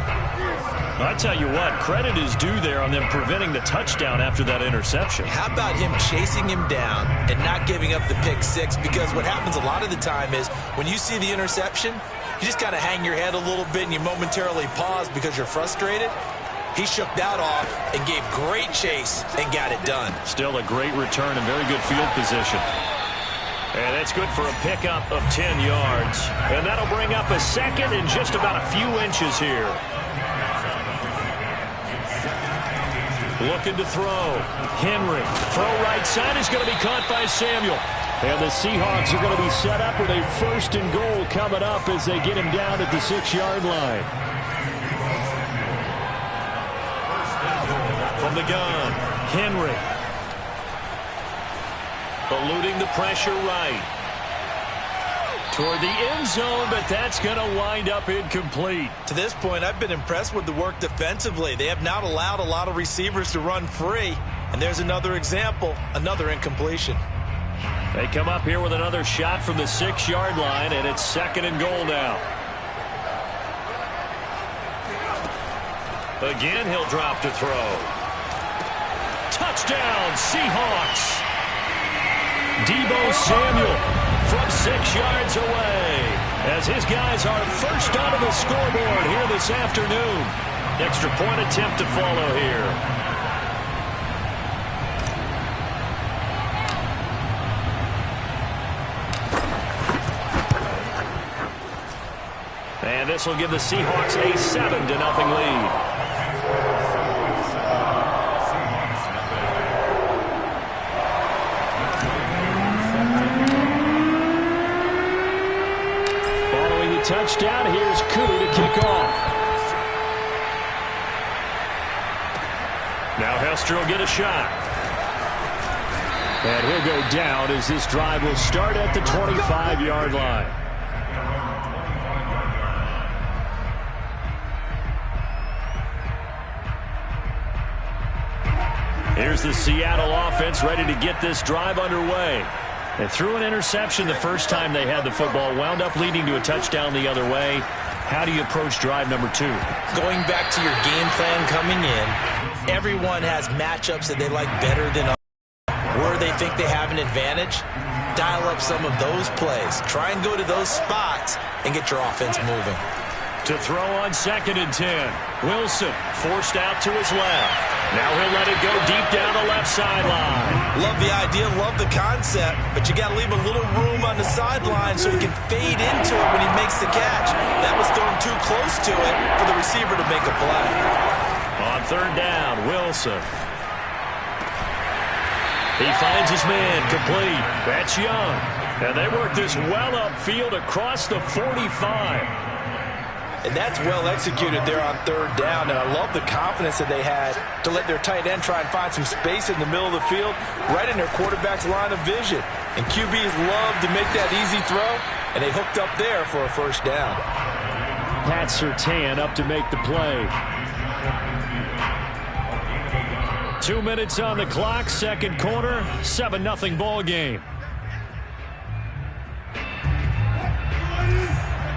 I tell you what, credit is due there on them preventing the touchdown after that interception. How about him chasing him down and not giving up the pick 6? Because what happens a lot of the time is when you see the interception, you just kind of hang your head a little bit and you momentarily pause because you're frustrated. He shook that off and gave great chase and got it done. Still a great return and very good field position. And that's good for a pickup of 10 yards. And that'll bring up a 2nd and just about a few inches here. Looking to throw. Henry. Throw right side is going to be caught by Samuel. And the Seahawks are going to be set up with a 1st and goal coming up as they get him down at the 6-yard line. From the gun, Henry. Eluding the pressure right. Toward the end zone, but that's going to wind up incomplete. To this point, I've been impressed with the work defensively. They have not allowed a lot of receivers to run free. And there's another example, another incompletion. They come up here with another shot from the 6-yard line, and it's 2nd and goal now. Again, he'll drop to throw. Touchdown, Seahawks! Deebo Samuel from 6 yards away as his guys are first onto the scoreboard here this afternoon. Extra point attempt to follow here. And this will give the Seahawks a 7-0 lead. Touchdown. Here's Koo to kick off. Now Hester will get a shot. And he'll go down as this drive will start at the 25-yard line. Here's the Seattle offense ready to get this drive underway. They threw an interception the first time they had the football, wound up leading to a touchdown the other way. How do you approach drive number 2? Going back to your game plan coming in, everyone has matchups that they like better than others. Where they think they have an advantage, dial up some of those plays. Try and go to those spots and get your offense moving. To throw on 2nd and 10. Wilson forced out to his left. Now he'll let it go deep down the left sideline. Love the idea, love the concept, but you got to leave a little room on the sideline so he can fade into it when he makes the catch. That was thrown too close to it for the receiver to make a play. On 3rd down, Wilson. He finds his man complete. That's Young. And they work this well upfield across the 45. And that's well executed there on 3rd down. And I love the confidence that they had to let their tight end try and find some space in the middle of the field, right in their quarterback's line of vision. And QBs love to make that easy throw, and they hooked up there for a 1st down. Pat Surtain up to make the play. 2 minutes on the clock, 2nd quarter, 7-0 ball game.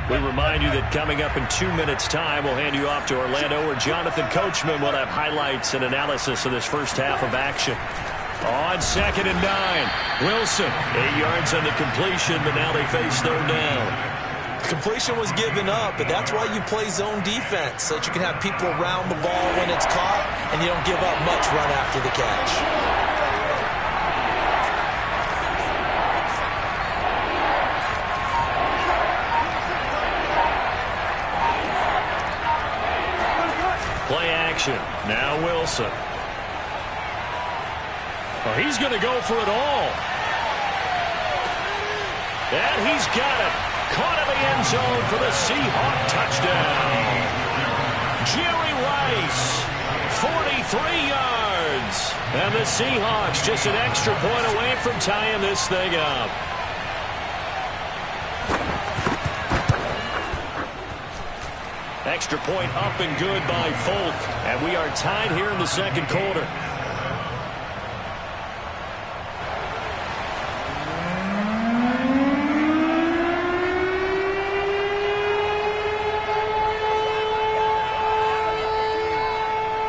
We remind you that coming up in 2 minutes' time, we'll hand you off to Orlando, where Jonathan Coachman will have highlights and analysis of this first half of action. On 2nd and 9, Wilson. 8 yards on the completion, but now they face 3rd down. Completion was given up, but that's why you play zone defense, so that you can have people around the ball when it's caught, and you don't give up much run after the catch. Play action. Now Wilson. Well, he's going to go for it all. And he's got it. Caught in the end zone for the Seahawk touchdown. Jerry Rice, 43 yards. And the Seahawks just an extra point away from tying this thing up. Extra point up and good by Folk. And we are tied here in the 2nd quarter.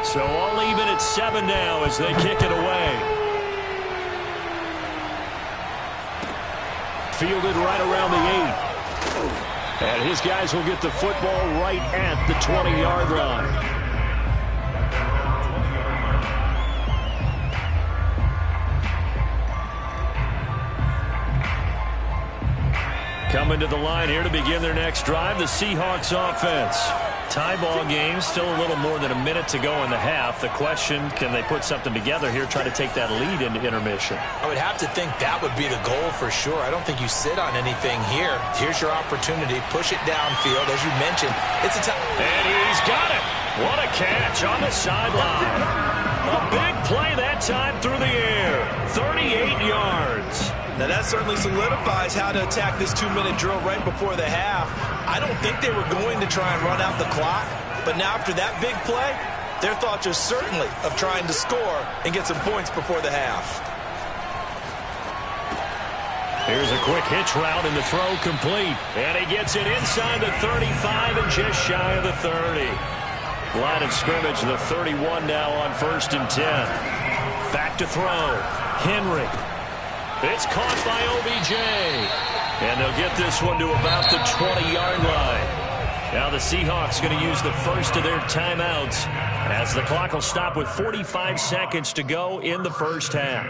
So all even at 7 now as they kick it away. Fielded right around the 8. And his guys will get the football right at the 20-yard line. Coming to the line here to begin their next drive, the Seahawks offense. Tie ball game, still a little more than a minute to go in the half. The question, can they put something together here, try to take that lead into intermission? I would have to think that would be the goal for sure. I don't think you sit on anything here. Here's your opportunity. Push it downfield. As you mentioned, it's a time. And he's got it. What a catch on the sideline. A big play that time through the air. 38 yards. Now that certainly solidifies how to attack this 2-minute drill right before the half. I don't think they were going to try and run out the clock, but now after that big play, their thoughts are certainly of trying to score and get some points before the half. Here's a quick hitch route and the throw complete. And he gets it inside the 35 and just shy of the 30. Line of scrimmage, the 31 now on 1st and 10. Back to throw. Henry. It's caught by OBJ. And they'll get this one to about the 20-yard line. Now the Seahawks going to use the first of their timeouts as the clock will stop with 45 seconds to go in the first half.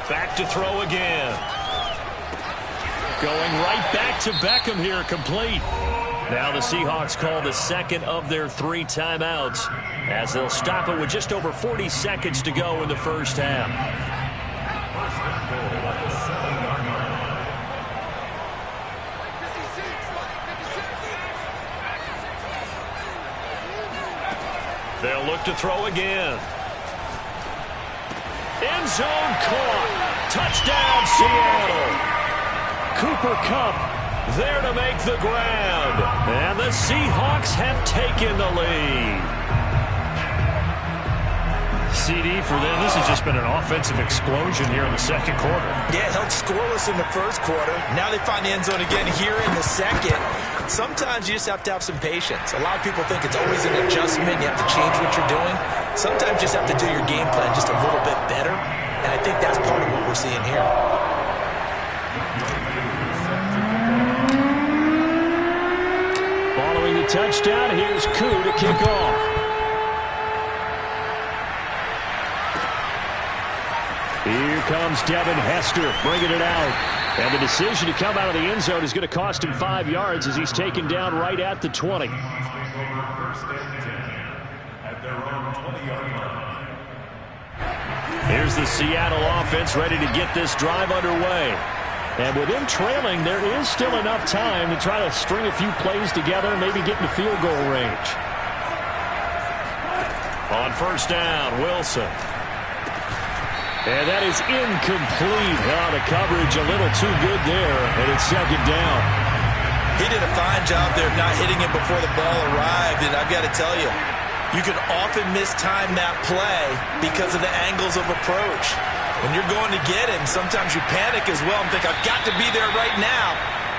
Back to throw again. Going right back to Beckham here, complete. Now the Seahawks call the second of their 3 timeouts as they'll stop it with just over 40 seconds to go in the first half. They'll look to throw again. End zone caught. Touchdown, Seattle. Cooper Kupp there to make the grab. And the Seahawks have taken the lead. CD for them. This has just been an offensive explosion here in the 2nd quarter. Yeah, held scoreless in the 1st quarter. Now they find the end zone again here in the 2nd. Sometimes you just have to have some patience. A lot of people think it's always an adjustment. You have to change what you're doing. Sometimes you just have to do your game plan just a little bit better. And I think that's part of what we're seeing here. Following the touchdown, here's Koo to kick off. Here comes Devin Hester bringing it out. And the decision to come out of the end zone is going to cost him 5 yards as he's taken down right at the 20. Here's the Seattle offense ready to get this drive underway. And with them trailing, there is still enough time to try to string a few plays together and maybe get in the field goal range. On first down, Wilson. And that is incomplete. The coverage a little too good there, and it's 2nd down. He did a fine job there of not hitting it before the ball arrived, and I've got to tell you, You can often mistime that play because of the angles of approach. When you're going to get him, sometimes you panic as well and think, I've got to be there right now.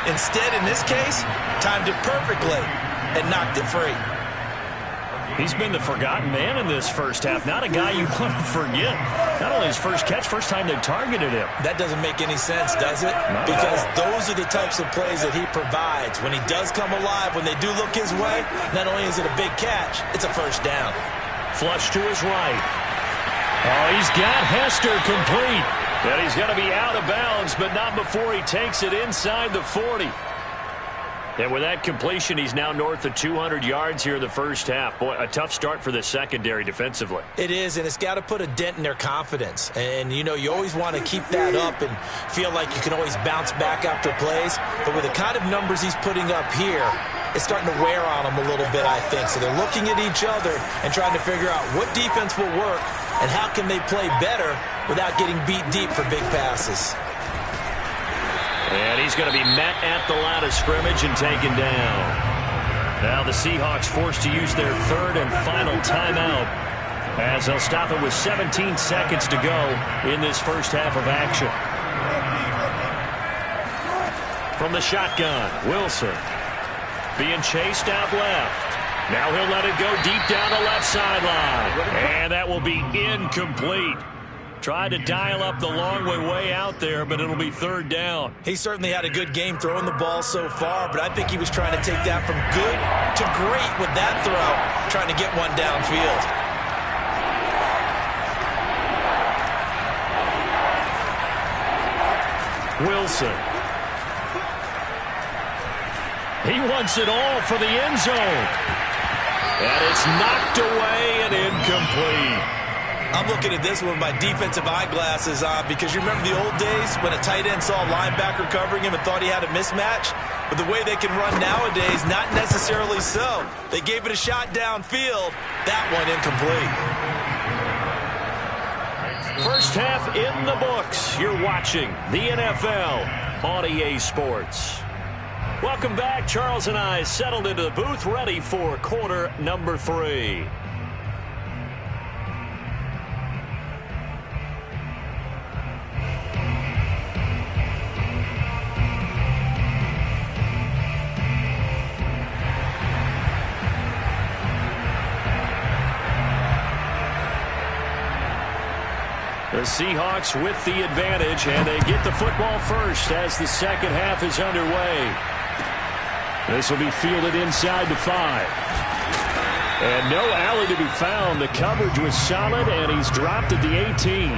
Instead, in this case, timed it perfectly and knocked it free. He's been the forgotten man in this first half. Not a guy you want to forget. Not only his first catch, first time they've targeted him. That doesn't make any sense, does it? Because those are the types of plays that he provides. When he does come alive, when they do look his way, not only is it a big catch, it's a first down. Flush to his right. Oh, he's got Hester complete. And he's going to be out of bounds, but not before he takes it inside the 40. And with that completion, he's now north of 200 yards here in the first half. Boy, a tough start for the secondary defensively. It is, and it's got to put a dent in their confidence. And, you know, you always want to keep that up and feel like you can always bounce back after plays. But with the kind of numbers he's putting up here, it's starting to wear on them a little bit, I think. So they're looking at each other and trying to figure out what defense will work and how can they play better without getting beat deep for big passes. And he's going to be met at the line of scrimmage and taken down. Now the Seahawks forced to use their third and final timeout as they'll stop it with 17 seconds to go in this first half of action. From the shotgun, Wilson being chased out left. Now he'll let it go deep down the left sideline. And that will be incomplete. Tried to dial up the long way out there, but it'll be third down. He certainly had a good game throwing the ball so far, but I think he was trying to take that from good to great with that throw, trying to get one downfield. Wilson. He wants it all for the end zone. And it's knocked away and incomplete. I'm looking at this with my defensive eyeglasses on because you remember the old days when a tight end saw a linebacker covering him and thought he had a mismatch? But the way they can run nowadays, not necessarily so. They gave it a shot downfield. That one incomplete. First half in the books. You're watching the NFL on EA Sports. Welcome back. Charles and I settled into the booth ready for quarter number 3. The Seahawks with the advantage, and they get the football first as the second half is underway. This will be fielded inside the 5. And no alley to be found. The coverage was solid, and he's dropped at the 18.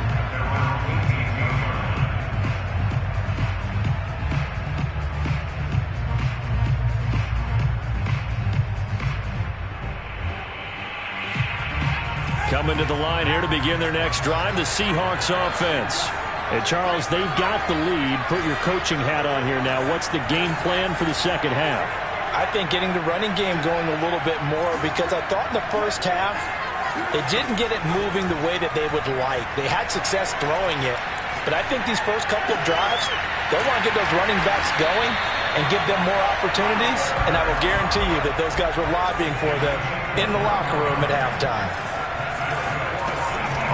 Coming to the line here to begin their next drive, the Seahawks offense. And Charles, they've got the lead. Put your coaching hat on here now. What's the game plan for the second half? I think getting the running game going a little bit more because I thought in the first half they didn't get it moving the way that they would like. They had success throwing it, but I think these first couple of drives, they'll want to get those running backs going and give them more opportunities, and I will guarantee you that those guys were lobbying for them in the locker room at halftime.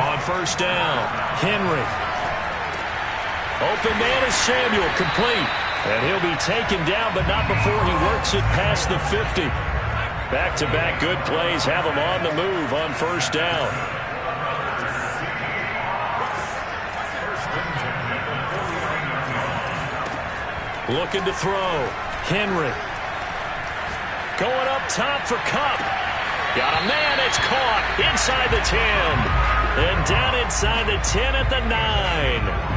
On first down, Henry. Open man is Samuel, complete. And he'll be taken down, but not before he works it past the 50. Back-to-back good plays have him on the move on first down. Looking to throw. Henry. Going up top for Kupp. Got a man, it's caught inside the 10. And down inside the 10 at the 9.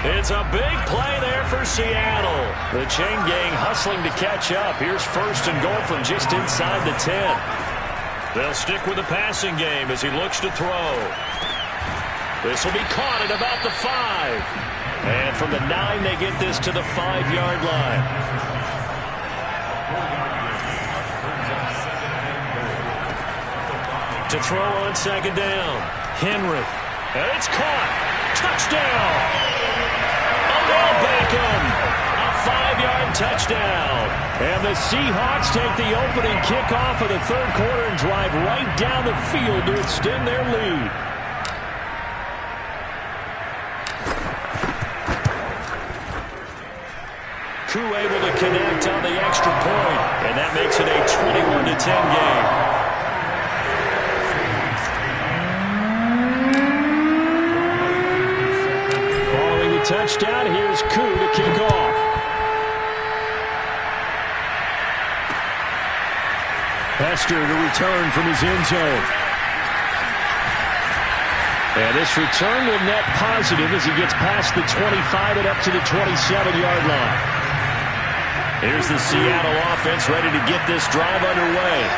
It's a big play there for Seattle. The chain gang hustling to catch up. Here's first and goal from just inside the 10. They'll stick with the passing game as he looks to throw. This will be caught at about the 5. And from the 9, they get this to the 5-yard line. To throw on second down. Henry. And it's caught. Touchdown. Odell Beckham. A 35-yard touchdown. And the Seahawks take the opening kickoff of the third quarter and drive right down the field to extend their lead. Koo able to connect on the extra point, and that makes it a 21-10 game. Touchdown. Here's Koo to kick off. Hester to return from his end zone. And this return will net positive as he gets past the 25 and up to the 27-yard line. Here's the Seattle offense ready to get this drive underway.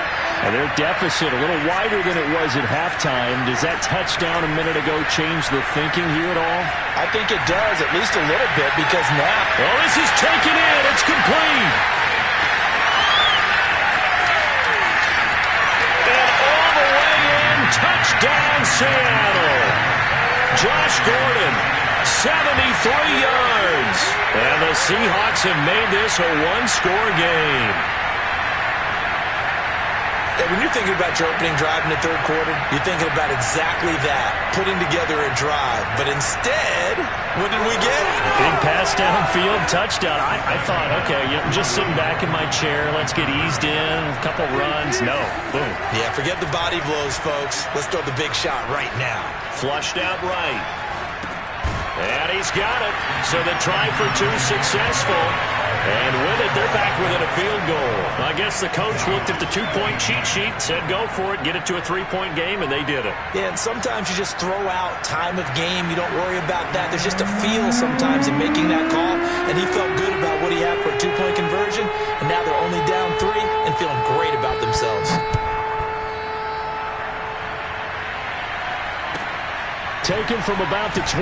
And their deficit a little wider than it was at halftime. Does that touchdown a minute ago change the thinking here at all? I think it does, at least a little bit, because now... Well, this is taken in. It's complete. And all the way in, touchdown Seattle. Josh Gordon, 73 yards. And the Seahawks have made this a one-score game. When you're thinking about your opening drive in the third quarter, you're thinking about exactly that, putting together a drive. But instead, what did we get? Big pass downfield, touchdown. I thought, okay, just sitting back in my chair, let's get eased in, a couple runs. No, boom. Yeah, forget the body blows, folks. Let's throw the big shot right now. Flushed out right. And he's got it. So the try for two successful. And with it, they're back within a field goal. I guess the coach looked at the two-point cheat sheet, said go for it, get it to a three-point game, and they did it. Yeah, and sometimes you just throw out time of game. You don't worry about that. There's just a feel sometimes in making that call, and he felt good about what he had for a two-point conversion, and now they're only down 3 and feeling great about themselves. Taken from about the 12.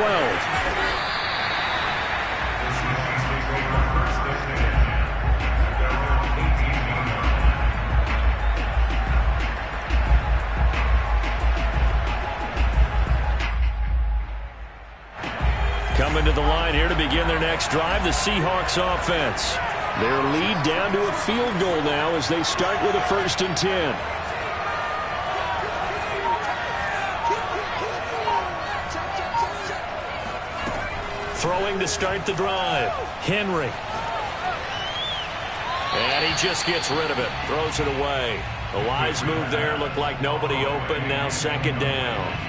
Coming to the line here to begin their next drive, the Seahawks offense. Their lead down to a field goal now as they start with a 1st and 10. Throwing to start the drive. Henry. And he just gets rid of it. Throws it away. A wise move there. Looked like nobody open. Now 2nd down.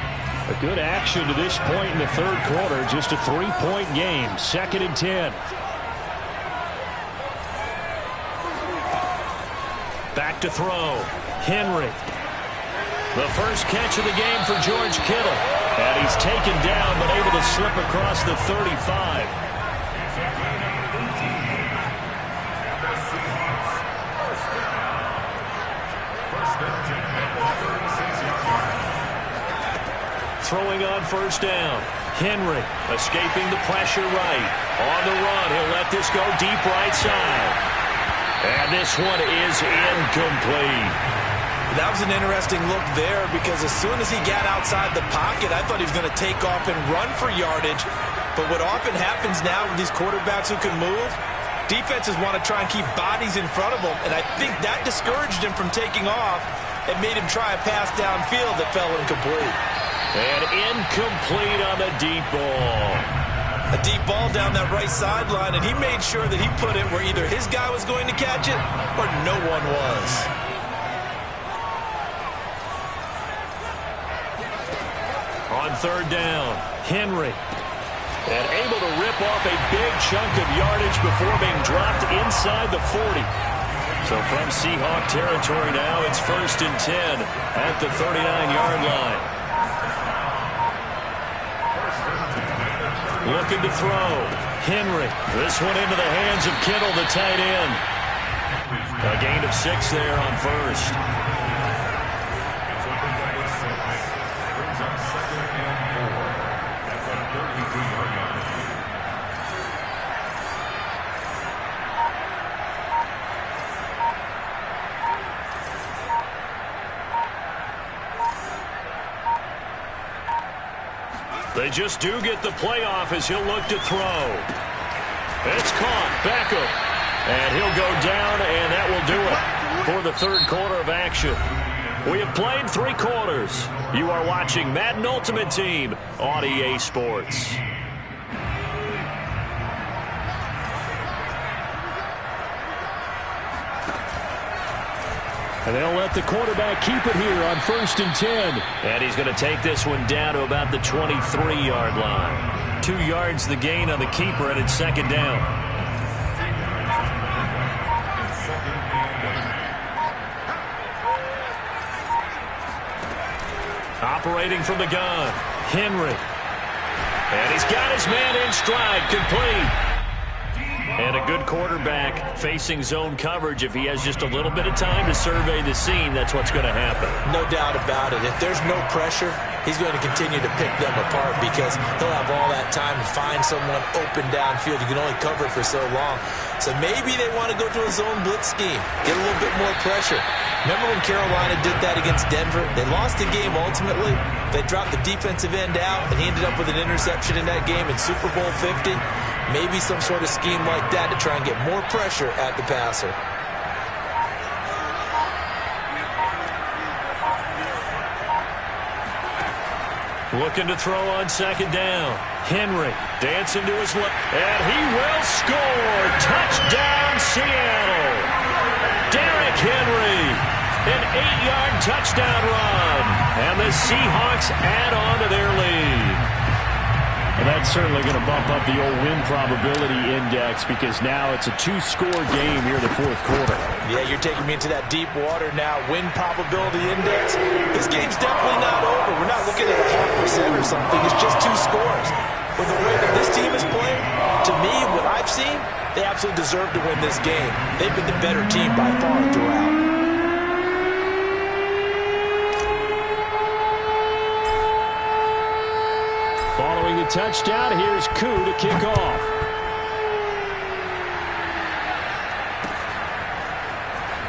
A good action to this point in the third quarter. Just a 3-point game. 2nd and 10. Back to throw. Henry. The first catch of the game for George Kittle. And he's taken down but able to slip across the 35. Throwing on 1st down. Henry escaping the pressure right. On the run, he'll let this go deep right side. And this one is incomplete. That was an interesting look there because as soon as he got outside the pocket, I thought he was going to take off and run for yardage. But what often happens now with these quarterbacks who can move, defenses want to try and keep bodies in front of them. And I think that discouraged him from taking off and made him try a pass downfield that fell incomplete. And incomplete on the deep ball. A deep ball down that right sideline, and he made sure that he put it where either his guy was going to catch it or no one was. On 3rd down, Henry. And able to rip off a big chunk of yardage before being dropped inside the 40. So from Seahawk territory now, it's 1st and 10 at the 39-yard line. Looking to throw. Henry. This one into the hands of Kittle, the tight end. A gain of 6 there on 1st. They just do get the playoff as he'll look to throw. It's caught. Beckham. And he'll go down, and that will do it for the third quarter of action. We have played 3 quarters. You are watching Madden Ultimate Team on EA Sports. And they'll let the quarterback keep it here on 1st and 10. And he's going to take this one down to about the 23-yard line. 2 yards the gain on the keeper, and it's 2nd down. Operating from the gun, Henry. And he's got his man in stride, complete. And a good quarterback facing zone coverage. If he has just a little bit of time to survey the scene, that's what's going to happen. No doubt about it. If there's no pressure, he's going to continue to pick them apart because he'll have all that time to find someone open downfield. You can only cover it for so long. So maybe they want to go to a zone blitz scheme, get a little bit more pressure. Remember when Carolina did that against Denver? They lost the game ultimately. They dropped the defensive end out, and he ended up with an interception in that game in Super Bowl 50. Maybe some sort of scheme like that to try and get more pressure at the passer. Looking to throw on 2nd down. Henry dancing to his left, and he will score. Touchdown, Seattle. Derrick Henry, an 8-yard touchdown run. And the Seahawks add on to their lead. And that's certainly going to bump up the old win probability index because now it's a 2-score game here in the 4th quarter. Yeah, you're taking me into that deep water now. Win probability index. This game's definitely not over. We're not looking at a 0.5% or something. It's just 2 scores. But the way that this team is playing, to me, what I've seen, they absolutely deserve to win this game. They've been the better team by far throughout. Following the touchdown, here's Koo to kick off.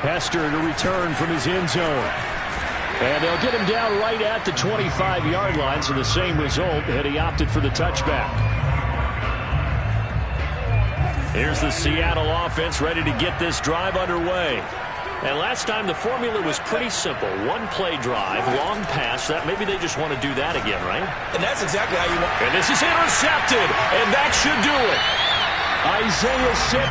Hester to return from his end zone. And they'll get him down right at the 25-yard line, so the same result, and he opted for the touchback. Here's the Seattle offense ready to get this drive underway. And last time the formula was pretty simple. 1-play drive, long pass. That maybe they just want to do that again, right? And that's exactly how you want. And this is intercepted, and that should do it. Isaiah Sitt